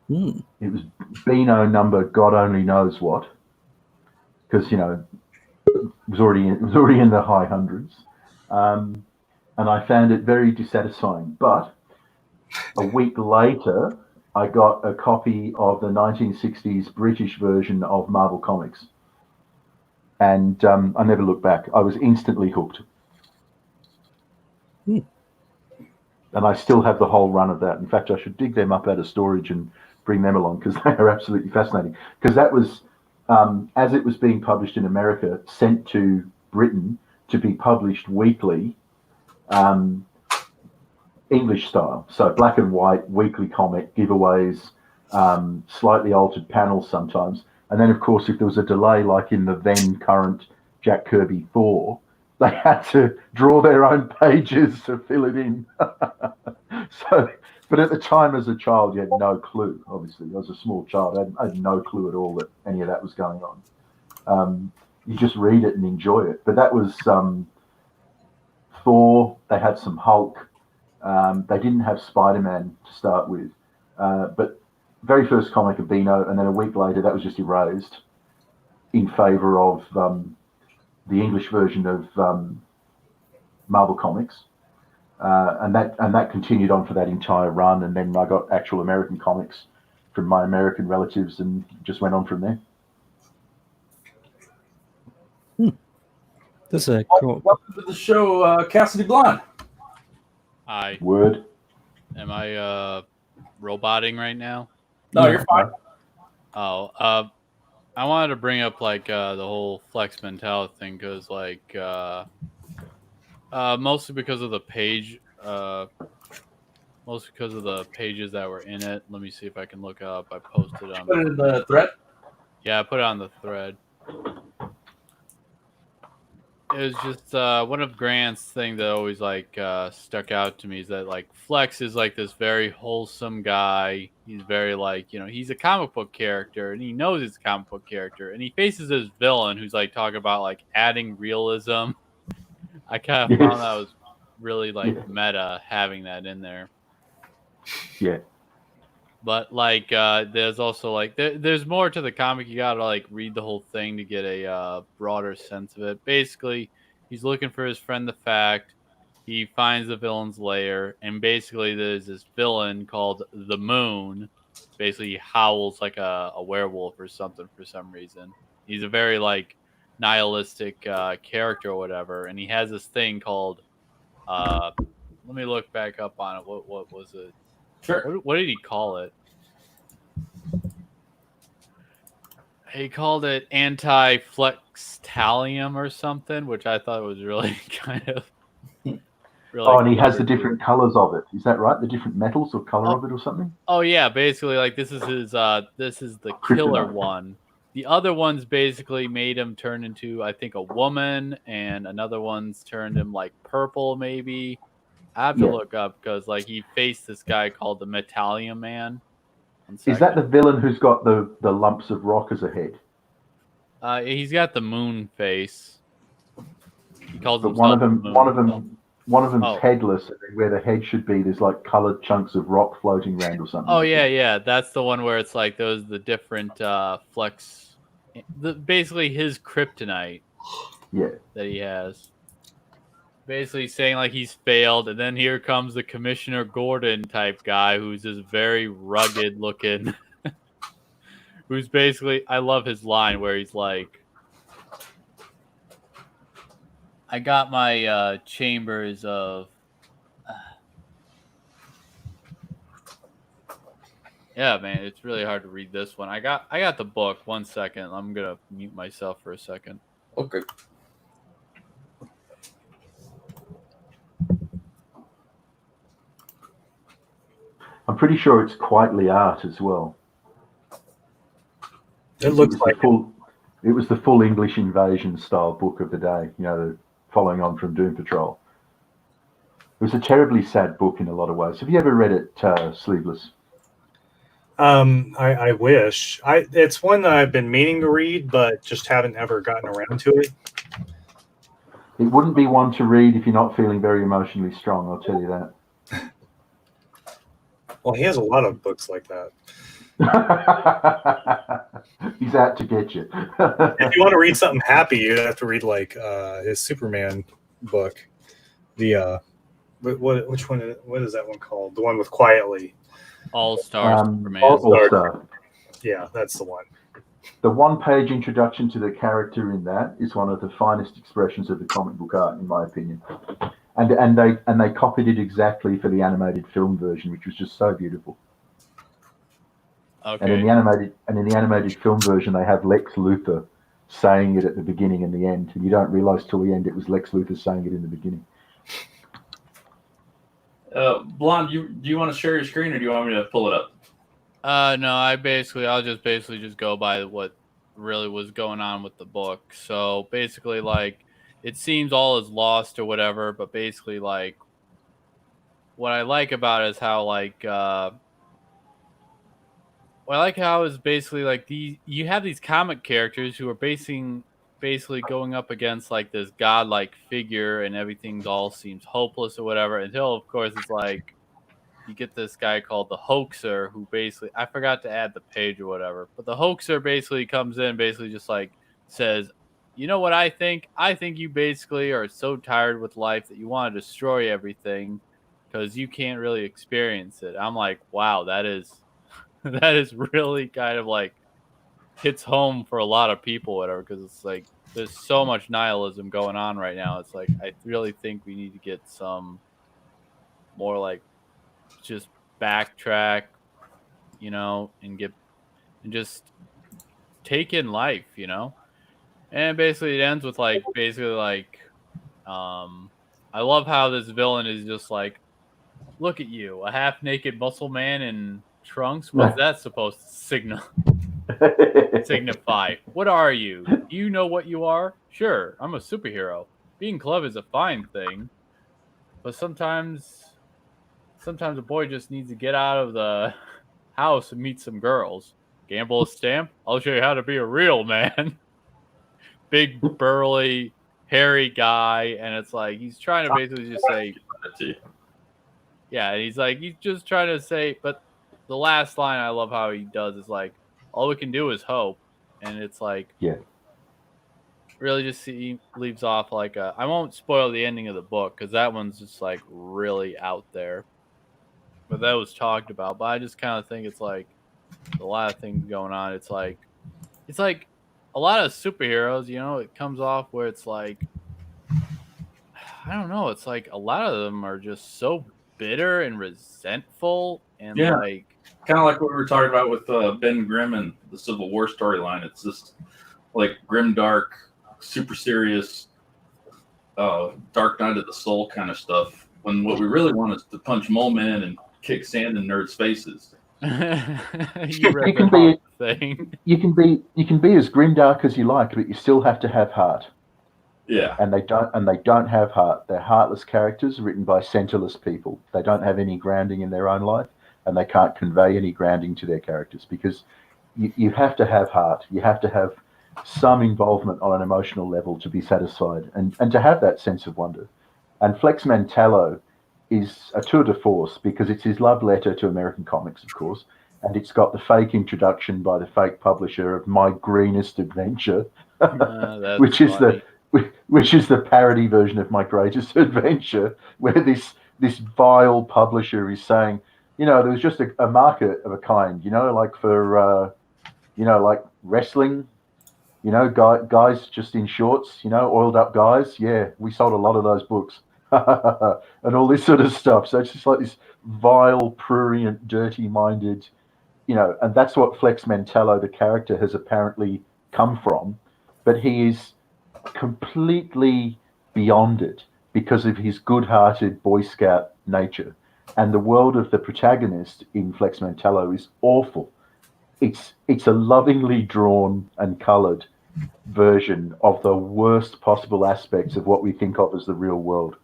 Hmm. It was Beano number God only knows what, because it was already in the high hundreds, and I found it very dissatisfying. But a week later, I got a copy of the 1960s British version of Marvel Comics, and I never looked back. I was instantly hooked. Hmm. And I still have the whole run of that. In fact, I should dig them up out of storage and bring them along because they are absolutely fascinating. Because that was, as it was being published in America, sent to Britain to be published weekly, English style. So black and white, weekly comic, giveaways, slightly altered panels sometimes. And then, of course, if there was a delay, like in the then current Jack Kirby 4, they had to draw their own pages to fill it in. But at the time, as a child, you had no clue. Obviously, I was a small child. I had no clue at all that any of that was going on. You just read it and enjoy it. But that was Thor. They had some Hulk. They didn't have Spider-Man to start with. But very first comic of Beano, and then a week later, that was just erased in favour of the English version of Marvel Comics. And that continued on for that entire run, and then I got actual American comics from my American relatives, and just went on from there. That's a cool. Welcome to the show, Cassidy Blonde. Hi. Word. Am I roboting right now? No, you're fine. Oh, I wanted to bring up like the whole flex mentality thing because like mostly because of the page, mostly because of the pages that were in it. Let me see if I can look up. I posted on. Put it in the thread. Yeah, I put it on the thread. It was just one of Grant's thing that always like stuck out to me is that like Flex is like this very wholesome guy. He's very like he's a comic book character and he knows he's a comic book character and he faces this villain who's like talking about like adding realism. I kind of found that was really like meta having that in there. Yeah. But like there's also like there's more to the comic. You gotta like read the whole thing to get a broader sense of it. Basically, he's looking for his friend the Fact. He finds the villain's lair, and basically there's this villain called the Moon. Basically, he howls like a werewolf or something for some reason. He's a very like nihilistic character or whatever, and he has this thing called let me look back up on it. What was it? Sure. What did he call it? He called it anti-flextalium or something, which I thought was really kind of really. Oh, and he has the different colors of it. Is that right? The different metals or color of it or something? Oh yeah, basically like this is his this is the killer Kryptonite. one. The other ones basically made him turn into I think a woman, and another one's turned him like purple maybe. I have to look up because like he faced this guy called the Metallium Man. Is that the villain who's got the lumps of rock as a head? He's got the moon face. He calls But himself one of them's Oh. headless, and where the head should be, there's like colored chunks of rock floating around or something. Oh yeah, that's the one where it's like the different flex. Basically, his kryptonite. Yeah. That he has. Basically saying like he's failed, and then here comes the Commissioner Gordon type guy who's this very rugged looking. Who's basically I love his line where he's like, I got my chambers of. Yeah, man, it's really hard to read this one. I got the book. 1 second. I'm gonna mute myself for a second. Okay. I'm pretty sure it's quietly art as well. It looks like it was the full English invasion style book of the day, following on from Doom Patrol. It was a terribly sad book in a lot of ways. Have you ever read it, Sleeveless? I wish. It's one that I've been meaning to read, but just haven't ever gotten around to it. It wouldn't be one to read if you're not feeling very emotionally strong, I'll tell you that. Well, he has a lot of books like that. He's out to get you. If you want to read something happy, you'd have to read like his Superman book. The which one? What is that one called? The one with Quietly. All-Star Superman. All-Star. Yeah, that's the one. The one-page introduction to the character in that is one of the finest expressions of the comic book art, in my opinion. And they copied it exactly for the animated film version, which was just so beautiful. Okay. And in the animated film version, they have Lex Luthor saying it at the beginning and the end, and you don't realize till the end it was Lex Luthor saying it in the beginning. Blonde, do you want to share your screen, or do you want me to pull it up? No, I'll just go by what really was going on with the book. So basically, like, it seems all is lost or whatever, but basically, like, what I like about it is how, like, what I like how is basically like you have these comic characters who are basically going up against like this godlike figure, and everything all seems hopeless or whatever, until of course it's like you get this guy called the Hoaxer, who basically, I forgot to add the page or whatever, but the Hoaxer basically comes in, basically just like says, you know what I think you basically are so tired with life that you want to destroy everything because you can't really experience it. I'm like, wow, that is really kind of like hits home for a lot of people, whatever, because it's like there's so much nihilism going on right now. It's like I really think we need to get some more like just backtrack, and just take in life, And basically it ends with like I love how this villain is just like, look at you, a half naked muscle man in trunks. What's that supposed to signify? What are you? Do you know what you are? Sure, I'm a superhero. Being clever is a fine thing, but sometimes a boy just needs to get out of the house and meet some girls. Gamble a stamp? I'll show you how to be a real man. Big, burly, hairy guy, and it's like he's trying to basically just say, yeah, and he's just trying to say, but the last line I love how he does is like, all we can do is hope, and it's like, yeah, really just leaves off like I won't spoil the ending of the book because that one's just like really out there, but that was talked about. But I just kind of think it's like a lot of things going on. It's like a lot of superheroes, it comes off where it's like, I don't know, it's like a lot of them are just so bitter and resentful, and like kind of like what we were talking about with Ben Grimm and the Civil War storyline. It's just like grim, dark, super serious, Dark Night of the Soul kind of stuff. When what we really want is to punch mole men and kick sand in nerds' faces. You can be as grimdark as you like, but you still have to have heart. Yeah. And they don't have heart. They're heartless characters written by centerless people. They don't have any grounding in their own life, and they can't convey any grounding to their characters because you have to have heart. You have to have some involvement on an emotional level to be satisfied and to have that sense of wonder. And Flex Mentallo is a tour de force because it's his love letter to American comics, of course, and it's got the fake introduction by the fake publisher of My Greenest Adventure, which is the parody version of My Greatest Adventure, where this vile publisher is saying, there was just a market of a kind, like for, like wrestling, guys just in shorts, oiled up guys. Yeah, we sold a lot of those books and all this sort of stuff. So it's just like this vile, prurient, dirty-minded, and that's what Flex Mentallo, the character, has apparently come from. But he is completely beyond it because of his good-hearted Boy Scout nature. And the world of the protagonist in Flex Mentallo is awful. It's a lovingly drawn and coloured version of the worst possible aspects of what we think of as the real world.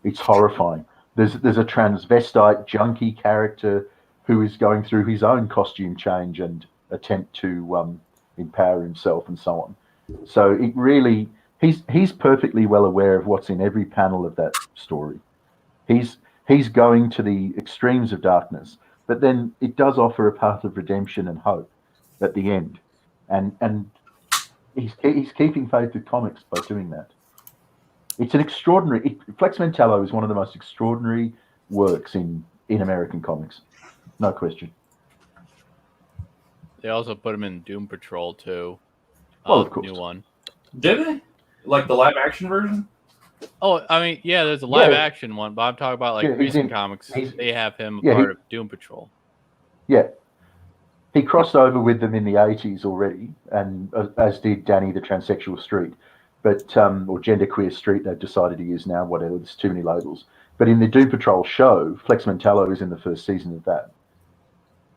It's horrifying. There's a transvestite junkie character who is going through his own costume change and attempt to empower himself and so on. So he's perfectly well aware of what's in every panel of that story. He's going to the extremes of darkness, but then it does offer a path of redemption and hope at the end, and he's keeping faith with comics by doing that. It's an extraordinary. Flex Mentallo is one of the most extraordinary works in American comics, no question. They also put him in Doom Patrol too. Well, of course. New one. Did they? Like the live action version? Oh, I mean, yeah, there's a live action one, but I'm talking about like recent comics. They have him part of Doom Patrol. Yeah. He crossed over with them in the 80s already, and as did Danny the Transsexual Street, but or Genderqueer Street, they've decided to use now, whatever, there's too many labels. But in the Doom Patrol show, Flex Mentallo is in the first season of that.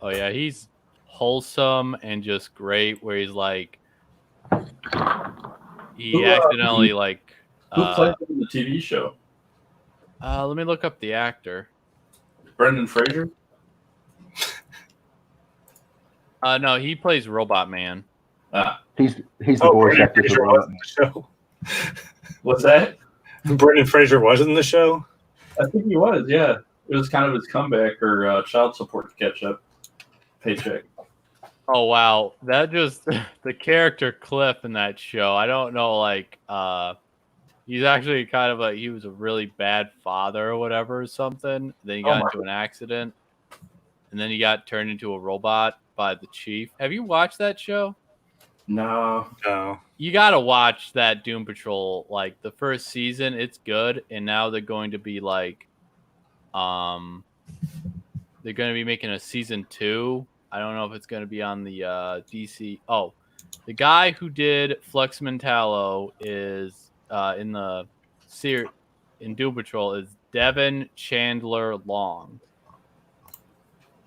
Oh, yeah, he's wholesome and just great, where he's like, he accidentally, like... Who played him in the TV show? Let me look up the actor. Brendan Fraser? No, he plays Robot Man. He's the voice actor Fraser for was in the show. What's that? Brendan Fraser was in the show? I think he was, yeah. It was kind of his comeback or child support to catch up paycheck. Oh, wow. That just, the character Cliff in that show, I don't know, like, he's actually kind of he was a really bad father or whatever or something. Then he got into an accident. And then he got turned into a robot by the chief. Have you watched that show? No. You got to watch that Doom Patrol. Like, the first season, it's good. And now they're going to be like, they're going to be making a season 2. I don't know if it's going to be on the DC. Oh, the guy who did Flex Mentallo is in the series in Doom Patrol is Devin Chandler Long.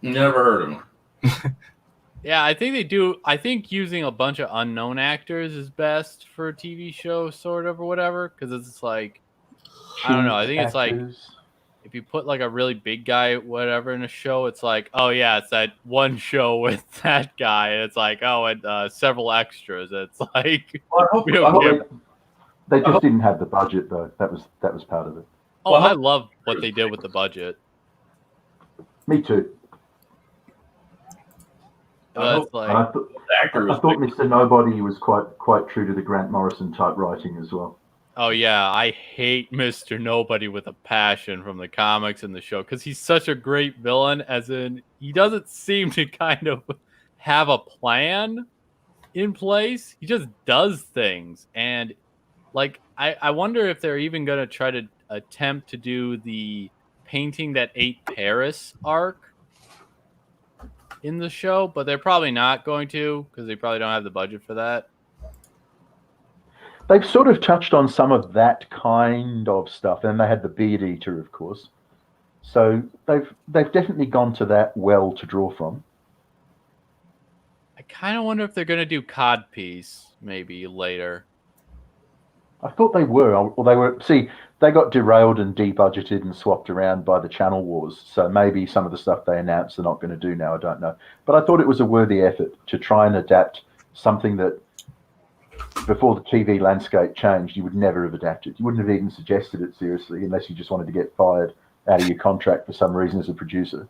Never heard of him. Yeah, I think they do. I think using a bunch of unknown actors is best for a TV show, sort of, or whatever. Because it's like, I don't know. I think it's like, if you put like a really big guy, whatever, in a show, it's like, oh yeah, it's that one show with that guy. And it's like, oh, and several extras. It's like, they just didn't have the budget though. That was part of it. Oh, I love what they did with the budget. Me too. I thought Mr. Nobody was quite true to the Grant Morrison type writing as well. Oh yeah, I hate Mr. Nobody with a passion from the comics and the show because he's such a great villain. As in, he doesn't seem to kind of have a plan in place. He just does things, and like I wonder if they're even going to try to attempt to do the Painting That Ate Paris arc in the show, but they're probably not going to because they probably don't have the budget for that. They've sort of touched on some of that kind of stuff, and they had the Beard Eater, of course. So they've definitely gone to that well to draw from. I kind of wonder if they're going to do Codpiece maybe later. I thought they were, or they were. See, they got derailed and debudgeted and swapped around by the channel wars. So maybe some of the stuff they announced they're not going to do now. I don't know, but I thought it was a worthy effort to try and adapt something that, before the TV landscape changed, you would never have adapted. You wouldn't have even suggested it seriously unless you just wanted to get fired out of your contract for some reason as a producer.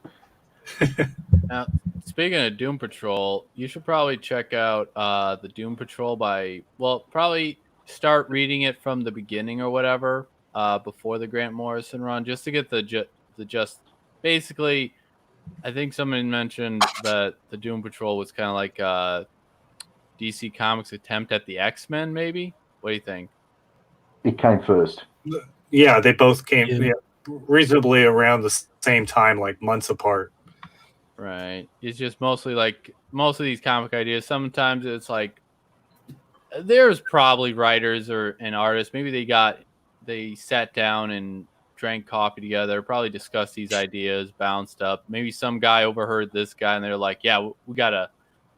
Now, speaking of Doom Patrol, you should probably check out the Doom Patrol probably start reading it from the beginning or whatever before the Grant Morrison run, just to get basically. I think someone mentioned that the Doom Patrol was kind of like DC Comics' attempt at the X-Men, maybe? What do you think? It came first. Yeah, they both came reasonably around the same time, like months apart. Right. It's just mostly like most of these comic ideas. Sometimes it's like there's probably writers and artists. Maybe they sat down and drank coffee together, probably discussed these ideas, bounced up. Maybe some guy overheard this guy and they're like, yeah, we got to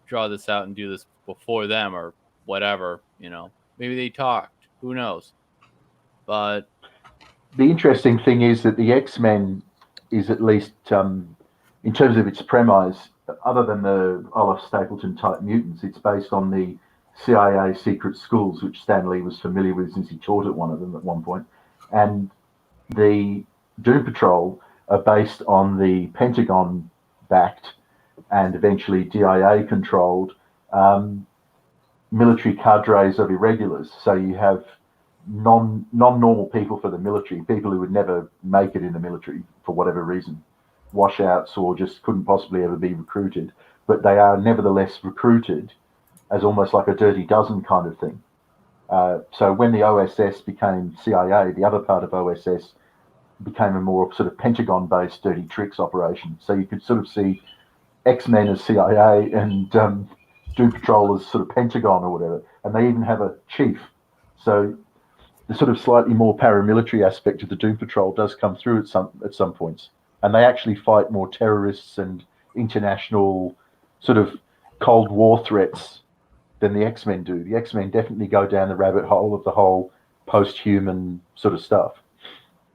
draw this out and do this before them or whatever, maybe they talked, who knows? But the interesting thing is that the X-Men is, at least in terms of its premise, other than the Olaf Stapleton type mutants, it's based on the CIA secret schools, which Stan Lee was familiar with since he taught at one of them at one point. And the Doom Patrol are based on the Pentagon-backed and eventually DIA-controlled military cadres of irregulars. So you have non-normal people for the military, people who would never make it in the military for whatever reason, washouts or just couldn't possibly ever be recruited, but they are nevertheless recruited as almost like a dirty dozen kind of thing. So when the OSS became CIA, the other part of OSS became a more sort of Pentagon-based dirty tricks operation. So you could sort of see X-Men as CIA and Doom Patrol as sort of Pentagon or whatever, and they even have a chief. So the sort of slightly more paramilitary aspect of the Doom Patrol does come through at some points, and they actually fight more terrorists and international sort of Cold War threats than the X-Men do. The X-Men definitely go down the rabbit hole of the whole post-human sort of stuff,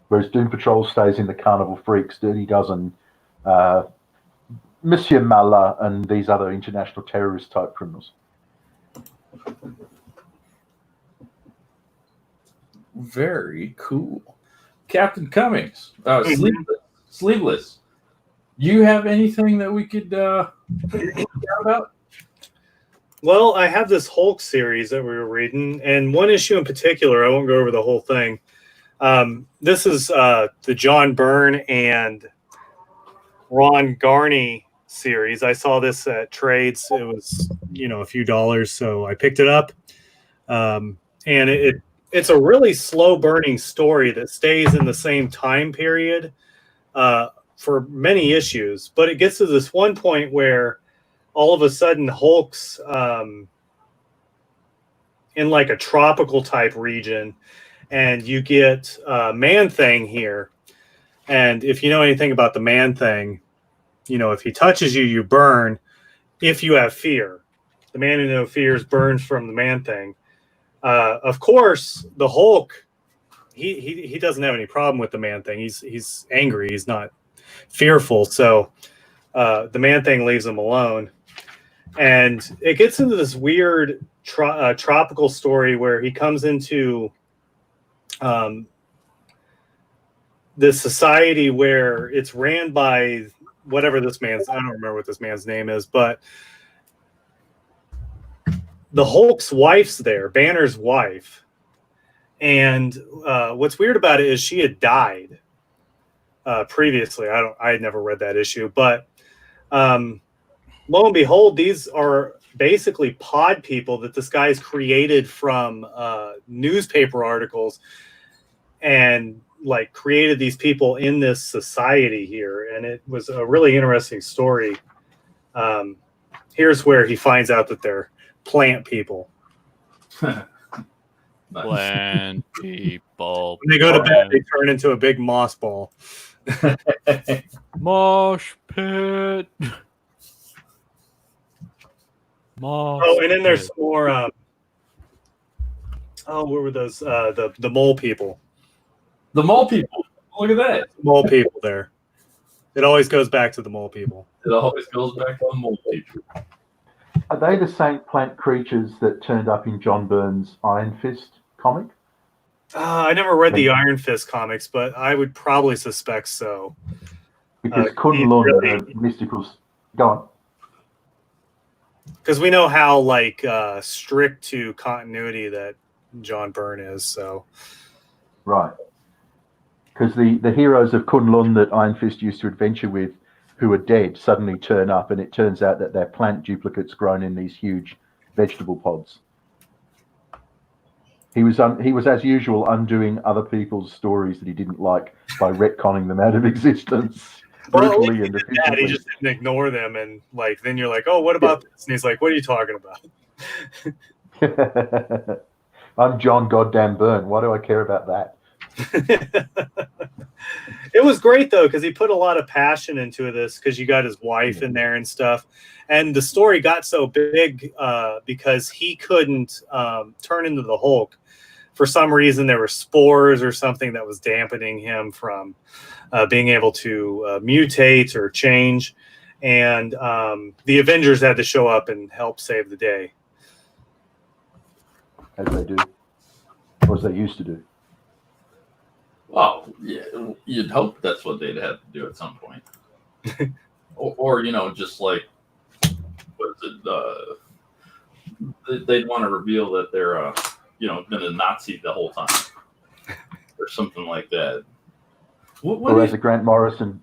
whereas Doom Patrol stays in the Carnival Freaks, Dirty Dozen, Monsieur Mallah, and these other international terrorist type criminals. Very cool. Captain Cummings, Sleeveless. You have anything that we could talk about? Well, I have this Hulk series that we were reading, and one issue in particular, I won't go over the whole thing. This is the John Byrne and Ron Garney series. I saw this at Trades. It was, a few dollars, so I picked it up. And it's a really slow burning story that stays in the same time period for many issues, but it gets to this one point where all of a sudden Hulk's in like a tropical type region, and you get Man-Thing here. And if you know anything about the Man-Thing, if he touches you, you burn if you have fear. The man who no fears burns from the Man-Thing. Of course, the Hulk, he doesn't have any problem with the Man-Thing. He's angry. He's not fearful. So the Man-Thing leaves him alone. And it gets into this weird tropical story where he comes into this society where it's ran by whatever this man's, I don't remember what this man's name is, but the Hulk's wife's there, Banner's wife. And what's weird about it is she had died previously. I had never read that issue, but lo and behold, these are basically pod people that this guy's created from newspaper articles, and like created these people in this society here. And it was a really interesting story. Here's where he finds out that they're plant people. Plant people. When they go to bed, they turn into a big moss ball. Mosh pit. Moss Oh, and then there's pit. some more. What were those? The mole people. The mole people. Look at that. Mole people there. It always goes back to the mole people. It always goes back to the mole people. Are they the same plant creatures that turned up in John Byrne's Iron Fist comic? I never read the Iron Fist comics, but I would probably suspect so. Because Kunlun, the mysticals, go on. Because we know how strict to continuity that John Byrne is. So Right. Because the heroes of Kunlun that Iron Fist used to adventure with, who are dead, suddenly turn up, and it turns out that they're plant duplicates grown in these huge vegetable pods. He was as usual undoing other people's stories that he didn't like by retconning them out of existence brutally and he efficiently. just didn't ignore them, and then you're like, oh, what about this? And he's like, what are you talking about? I'm John Goddamn Byrne. Why do I care about that? It was great though, because he put a lot of passion into this, because you got his wife in there and stuff, and the story got so big because he couldn't turn into the Hulk. For some reason, there were spores or something that was dampening him from being able to mutate or change, and the Avengers had to show up and help save the day. as they do, or as they used to do. Well, yeah, you'd hope that's what they'd have to do at some point, or just like what is it? They'd want to reveal that they're been a Nazi the whole time, or something like that. Or as a Grant Morrison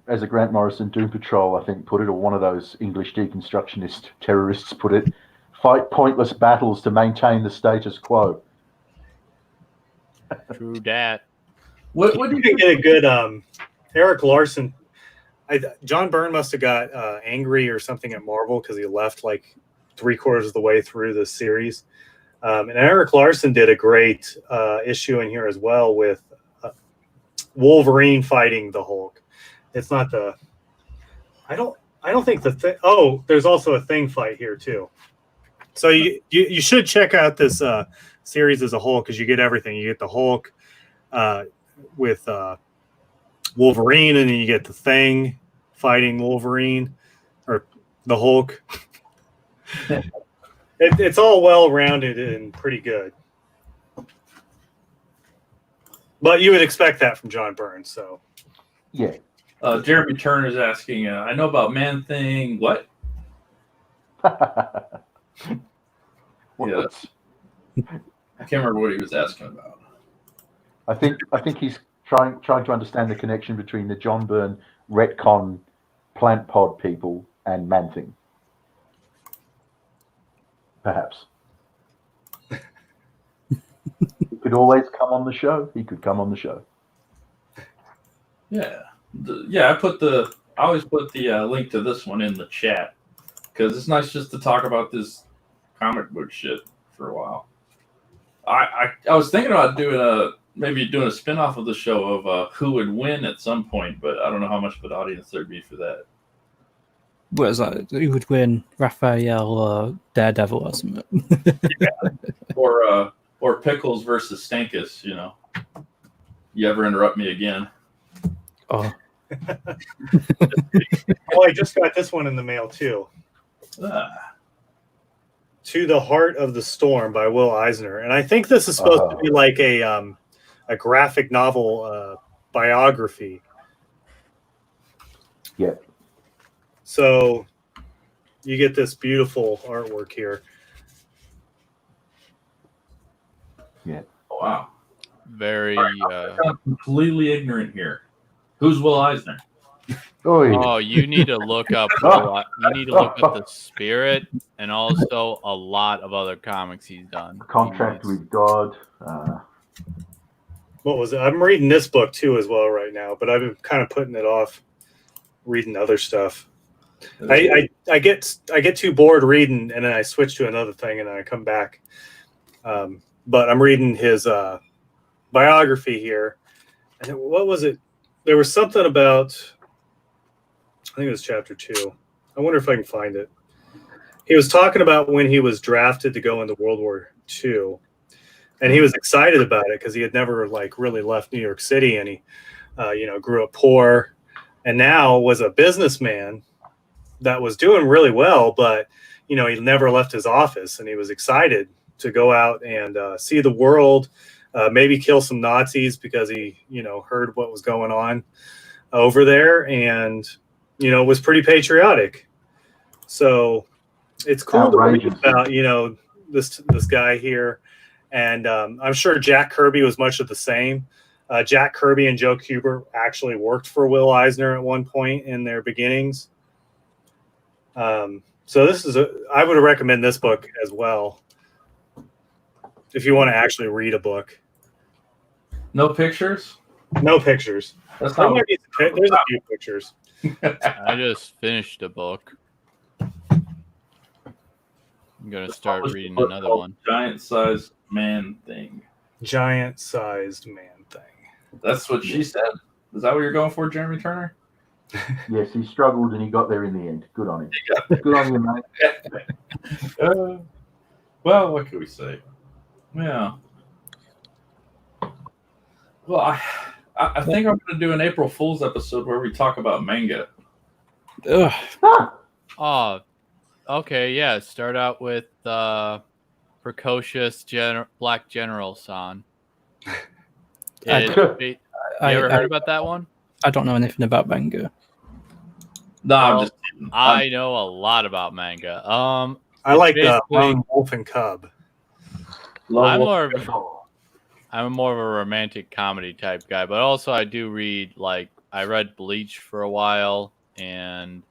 Doom Patrol, I think, put it, or one of those English deconstructionist terrorists put it, fight pointless battles to maintain the status quo. True dat. What do you get a good Eric Larson? John Byrne must have got angry or something at Marvel because he left like 3/4 of the way through the series. And Eric Larson did a great issue in here as well with Wolverine fighting the Hulk. It's not the. I don't think the thing. Oh, there's also a Thing fight here too. So you should check out this series as a whole because you get everything. You get the Hulk with Wolverine, and then you get the Thing fighting Wolverine or the Hulk. It's all well rounded and pretty good. But you would expect that from John Byrne, so. Yeah. Jeremy Turner's asking, I know about Man-Thing. What? Yeah. I can't remember what he was asking about. I think he's trying to understand the connection between the John Byrne retcon plant pod people and Man-Thing. Perhaps. He could always come on the show. He could come on the show. Yeah. I always put the link to this one in the chat because it's nice just to talk about this comic book shit for a while. I was thinking about doing a spin-off of the show of who would win at some point, but I don't know how much of an audience there'd be for that. What is that? Who would win, Raphael or Daredevil or something? Yeah. Or Pickles versus Stankus, You ever interrupt me again? Oh. Oh, I just got this one in the mail too. To the Heart of the Storm by Will Eisner. And I think this is supposed to be like a graphic novel biography. Yeah. So you get this beautiful artwork here. Yeah. Oh, wow. Very. I'm completely ignorant here. Who's Will Eisner? Oh, you need to look up. The Spirit and also a lot of other comics he's done. Contract with God. What was it? I'm reading this book too as well right now, but I've been kind of putting it off, reading other stuff. I get too bored reading, and then I switch to another thing, and then I come back. But I'm reading his biography here. And what was it? There was something about, I think it was chapter 2. I wonder if I can find it. He was talking about when he was drafted to go into World War II. And he was excited about it because he had never really left New York City, and he, grew up poor, and now was a businessman that was doing really well, but he never left his office, and he was excited to go out and see the world, maybe kill some Nazis because he heard what was going on over there, and was pretty patriotic. So it's cool to read about this guy here, and I'm sure Jack Kirby was much of the same. Jack Kirby and Joe Kubert actually worked for Will Eisner at one point in their beginnings. So I would recommend this book as well if you want to actually read a book. No pictures? No pictures. That's not there's a few pictures. I just finished a book. I'm going to start reading another one. Giant-sized Man-Thing. Giant-sized Man-Thing. That's what she said. Is that what you're going for, Jeremy Turner? Yes, he struggled and he got there in the end. Good on him. Good on you, mate. Well, what can we say? Yeah. Well, I think I'm going to do an April Fool's episode where we talk about manga. Ugh. Oh, okay, yeah. Start out with precocious black general son. I- You ever heard about that one? I don't know anything about manga. No, I'm Well, just kidding. I know a lot about manga. I It's like basically- Lone Wolf and Cub. I'm more of a romantic comedy type guy, but also I do read, like, I read Bleach for a while, and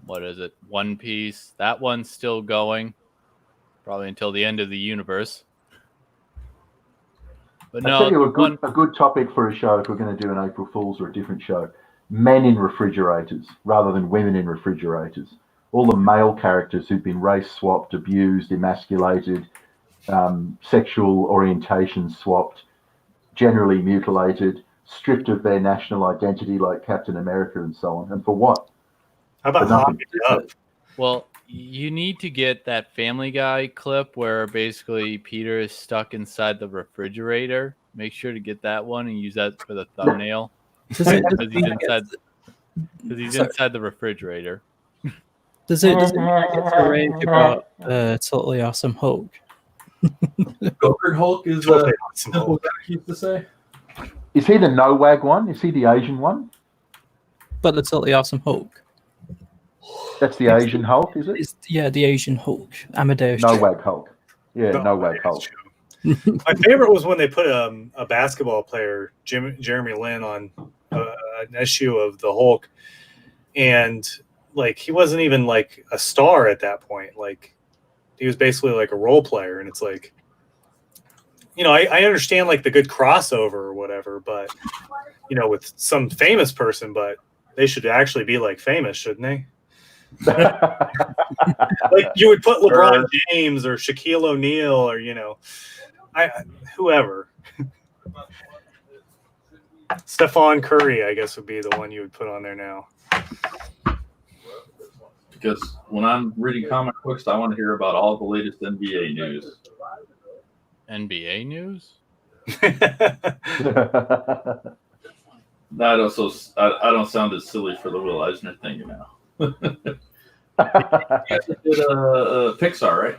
what is it? One Piece. That one's still going, probably until the end of the universe. But I'll tell you no, a good topic for a show if we're going to do an April Fool's or a different show. Men in refrigerators rather than women in refrigerators. All the male characters who've been race swapped, abused, emasculated, sexual orientation swapped, generally mutilated, stripped of their national identity like Captain America and so on. And for what? How about For nothing. Hop It Up? well, you need to get that Family Guy clip where basically Peter is stuck inside the refrigerator. Make sure to get that one and use that for the thumbnail. Does it, Because he's inside the refrigerator. does it get to rage about Totally Awesome Hulk? Gopher Hulk is Totally a Awesome simple Hulk. guy, I used to say. Is he the no-wag one? Is he the Asian one? But the Totally Awesome Hulk. That's the Asian Hulk, is it? It's, yeah, the Asian Hulk. Amadeus. No-wag Hulk. Yeah, no-wag Hulk. My favorite was when they put a basketball player, Jeremy Lin, on an issue of the Hulk, and like he wasn't even like a star at that point. Like he was basically like a role player, and it's like, you know, I understand like the good crossover or whatever, but you know, with some famous person, but they should actually be like famous, shouldn't they? Like you would put LeBron James or Shaquille O'Neal or, you know, whoever. Stephon Curry, I guess, would be the one you would put on there now. Because when I'm reading comic books, I want to hear about all the latest NBA news. NBA news? That also, I don't sound as silly for the Will Eisner thing, you know. You guys did Pixar, right?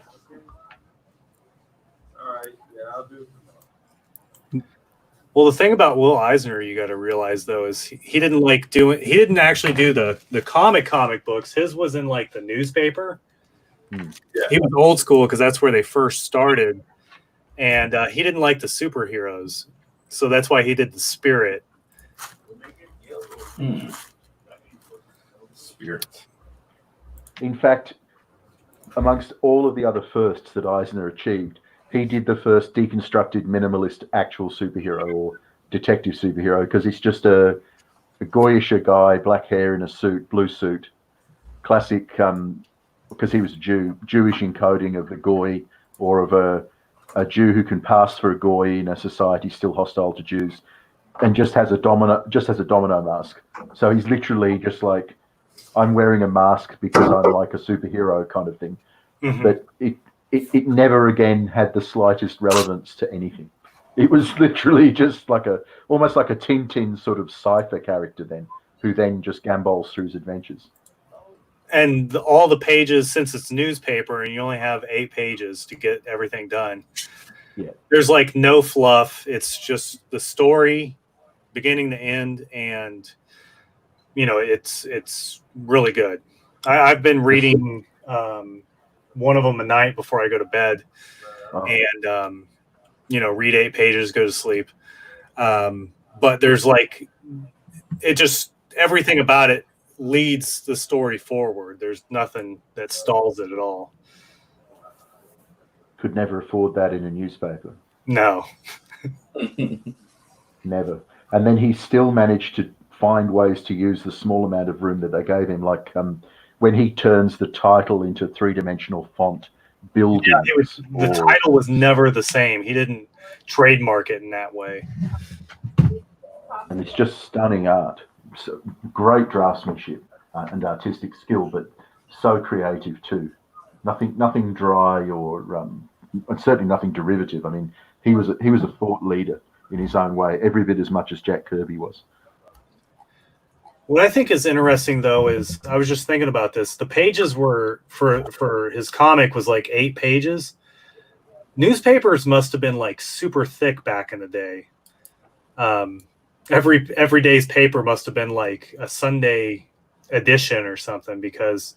Well, the thing about Will Eisner you got to realize though is he didn't actually do the comic books. His was in like the newspaper. Yeah. He was old school because that's where they first started, and he didn't like the superheroes, so that's why he did the Spirit. Spirit. In fact, amongst all of the other firsts that Eisner achieved, he did the first deconstructed minimalist actual superhero or detective superhero because he's just a goyish guy, black hair in a suit, blue suit, classic. Because he was a Jew, Jewish encoding of the goy or of a Jew who can pass for a goy in a society still hostile to Jews, and just has a domino mask. So he's literally just like, I'm wearing a mask because I'm like a superhero kind of thing. Mhm. But it never again had the slightest relevance to anything. It was literally just like almost like a Tintin sort of cipher character then, who then just gambols through his adventures. And all the pages, since it's newspaper and you only have 8 pages to get everything done. Yeah. There's like no fluff. It's just the story, beginning to end, and you know it's really good. I've been reading one of them a night before I go to bed, and you know, read 8 pages, go to sleep. But there's like, it just, everything about it leads the story forward. There's nothing that stalls it at all. Could never afford that in a newspaper. No. Never. And then he still managed to find ways to use the small amount of room that they gave him, like when he turns the title into 3-dimensional font buildings. Yeah, the title was never the same. He didn't trademark it in that way. And it's just stunning art. So great draftsmanship and artistic skill, but so creative too. Nothing dry or and certainly nothing derivative. I mean, he was a thought leader in his own way, every bit as much as Jack Kirby was. What I think is interesting, though, is I was just thinking about this. The pages were for his comic was like 8 pages. Newspapers must have been like super thick back in the day. Every day's paper must have been like a Sunday edition or something, because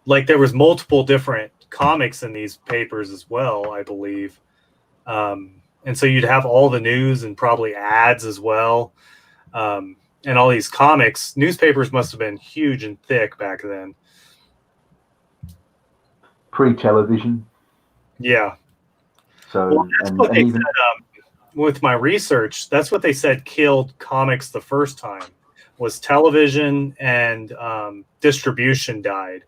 like there was multiple different comics in these papers as well, I believe. And so you'd have all the news and probably ads as well. And all these comics, newspapers must have been huge and thick back then. Pre-television. Yeah. So Well, that's and, what and they even said, with my research, that's what they said killed comics the first time, was television, and distribution died.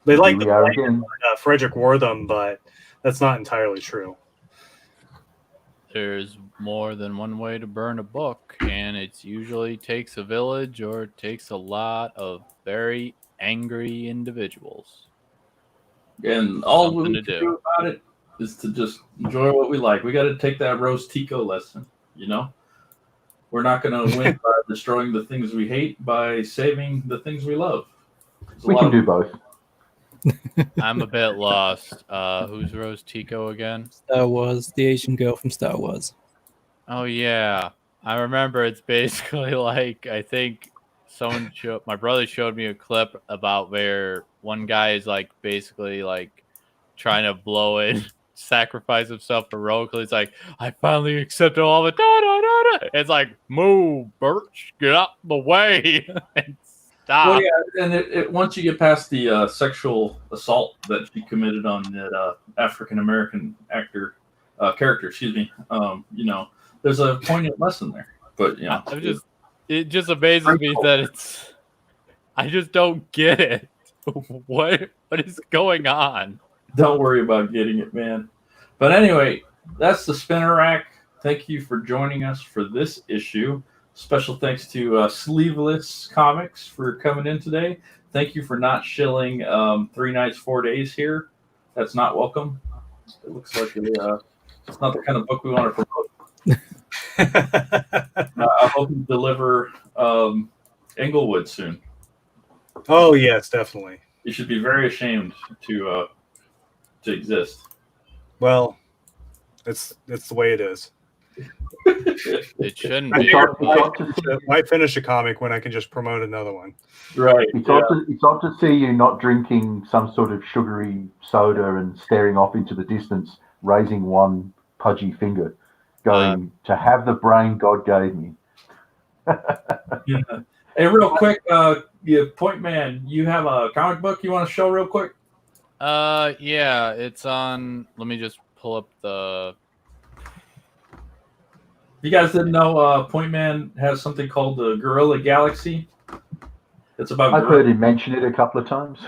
They here like we to are blame again. Frederick Wortham, but that's not entirely true. There's more than one way to burn a book, and it usually takes a village or it takes a lot of very angry individuals. And all we Something can to do do. about it is to just enjoy what we like. We got to take that Rose Tico lesson, you know? We're not going to win by destroying the things we hate, by saving the things we love. There's a We lot can of- do both. I'm a bit lost. Who's Rose Tico again? Star Wars, the Asian girl from Star Wars. Oh yeah, I remember. It's basically like, I think my brother showed me a clip about where one guy is like basically like trying to blow it, sacrifice himself heroically. It's like, I finally accepted all of it. Da, da, da, da. It's like, move, Birch, get out the way and stop. Well, yeah, and once you get past the sexual assault that she committed on that African American character, excuse me, you know, there's a poignant lesson there. But you know, It just amazes me that I just don't get it. What is going on? don't worry about getting it, man. But anyway, that's the Spinner Rack. Thank you for joining us for this issue. Special thanks to Sleeveless Comics for coming in today. Thank you for not shilling 3 nights, 4 days here. That's not welcome. It looks like it's not the kind of book we want to promote. I hope you deliver Englewood soon. Oh yes, definitely. You should be very ashamed to exist. Well, it's the way it is. It shouldn't I be. might finish a comic when I can just promote another one. Right. It's odd to see you not drinking some sort of sugary soda and staring off into the distance, raising one pudgy finger, going, to have the brain God gave me. Yeah. Hey, real quick, Point Man, you have a comic book you want to show real quick? Yeah, it's on. Let me just pull up the. You guys didn't know Point Man has something called the Gorilla Galaxy? It's about I've heard him mention it a couple of times.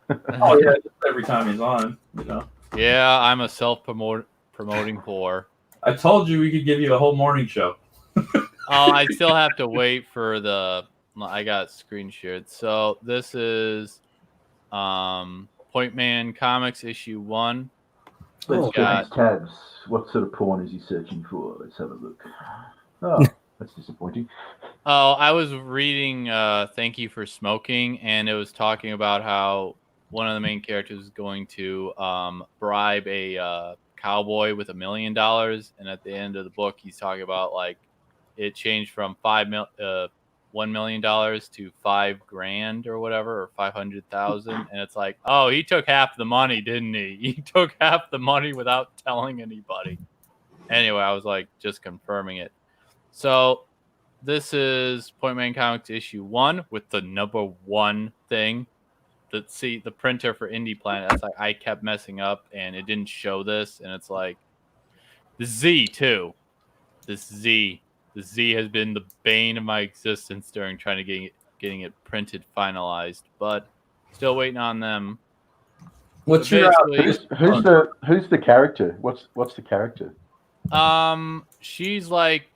Oh yeah, just every time he's on, you know. Yeah, I'm a self-promoting whore. I told you we could give you a whole morning show. Oh, I still have to wait for the. I got screen shared. So this is Point Man Comics issue 1. Let's got- check his tabs. What sort of porn is he searching for? Let's have a look. Oh, that's disappointing. Oh, I was reading Thank You for Smoking, and it was talking about how one of the main characters is going to bribe a cowboy with $1 million, and at the end of the book, he's talking about like it changed from $1 million to $5,000 or whatever, or 500,000, and it's like, oh, he took half the money, didn't he? He took half the money without telling anybody. Anyway, I was like just confirming it. So this is Point Man Comics issue 1 with the number 1 thing. The printer for Indie Planet. That's like, I kept messing up and it didn't show this, and it's like the Z too. This Z. The Z has been the bane of my existence during trying to getting it printed finalized, but still waiting on them. What's So your basically- Who's the character? What's the character? She's like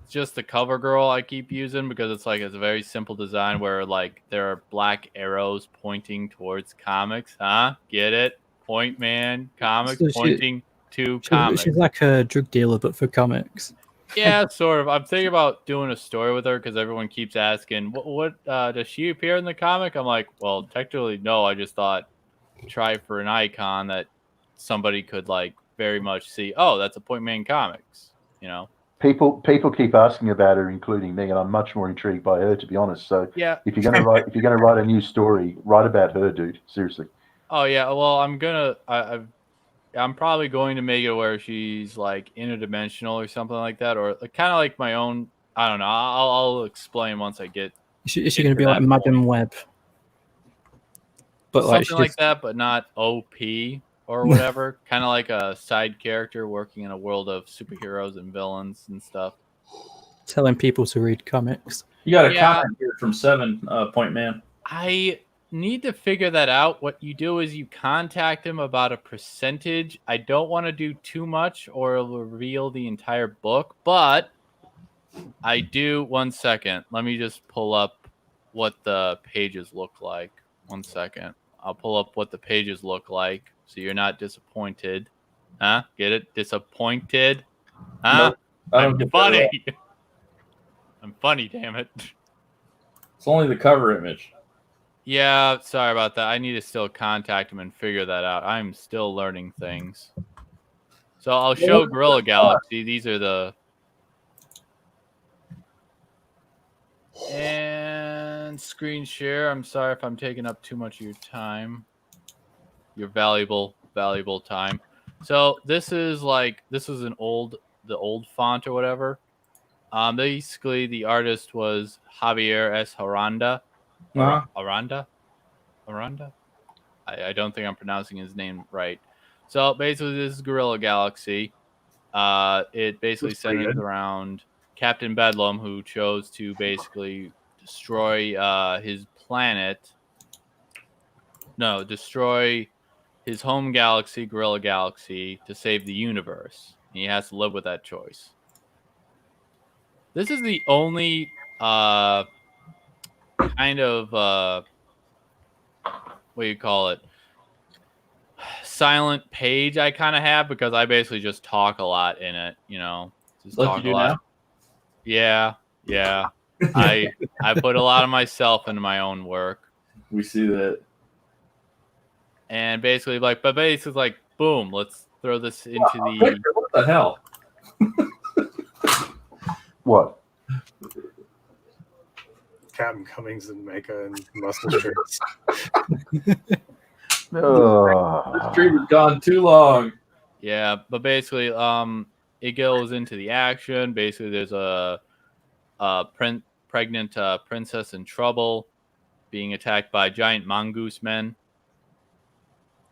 just the cover girl I keep using because it's a very simple design where like there are black arrows pointing towards comics. Huh? Get it? Point Man Comics So pointing to comics. she's like a drug dealer, but for comics. Yeah, sort of. I'm thinking about doing a story with her because everyone keeps asking, "What does she appear in the comic?" I'm like, well, technically, no. I just thought try for an icon that somebody could like very much see. Oh, that's a Point Man Comics. You know? People keep asking about her, including me, and I'm much more intrigued by her, to be honest. So Yeah. if you're gonna write a new story, write about her, dude. Seriously. Oh yeah. Well, I'm probably going to make it where she's like interdimensional or something like that, or kind of like my own. I don't know. I'll explain once I get Is she going to be like that Madam point. Web? But like something like that, but not OP or whatever. Kind of like a side character working in a world of superheroes and villains and stuff. telling people to read comics. You got a Yeah. comment here from 7 Point Man. I need to figure that out. What you do is you contact him about a percentage. I don't want to do too much or it'll reveal the entire book, but I do. 1 second. Let me just pull up what the pages look like. 1 second. I'll pull up what the pages look like so you're not disappointed. Huh? Get it? Disappointed? Huh? Nope, I don't I'm get that funny. at I'm funny, damn it. It's only the cover image. Yeah, sorry about that. I need to still contact him and figure that out. I'm still learning things. So I'll show Gorilla Galaxy. These are the... And screen share. I'm sorry if I'm taking up too much of your time. Your valuable time. So this is the old font or whatever. Basically the artist was Javier S. Aranda. Aranda? I don't think I'm pronouncing his name right. So basically this is Gorilla Galaxy. It basically centers around Captain Bedlam, who chose to basically destroy his planet. No, destroy his home galaxy, Gorilla Galaxy, to save the universe. And he has to live with that choice. This is the only kind of what do you call it? Silent page I kind of have because I basically just talk a lot in it, you know. Just Like talk you do a lot. now? Yeah. I put a lot of myself into my own work. We see that. And basically boom, let's throw this into the Victor, what the hell? What? Captain Cummings and Mecha and muscle shirts. Oh. This stream has gone too long. Yeah, but basically, it goes into the action. Basically, there's a pregnant princess in trouble being attacked by giant mongoose men.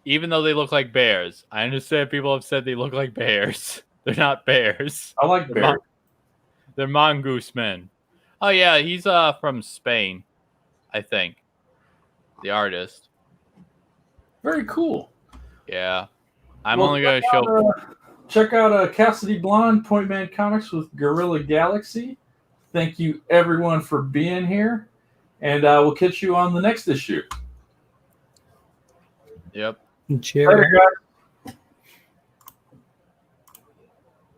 Even though they look like bears. I understand people have said they look like bears. They're not bears. I like bears. They're mongoose men. Oh, yeah, he's from Spain, I think. The artist. Very cool. Yeah. I'm only going to show... Check out Cassidy Blonde, Point Man Comics with Gorilla Galaxy. Thank you, everyone, for being here. And we'll catch you on the next issue. Yep. Cheers. Later, guys.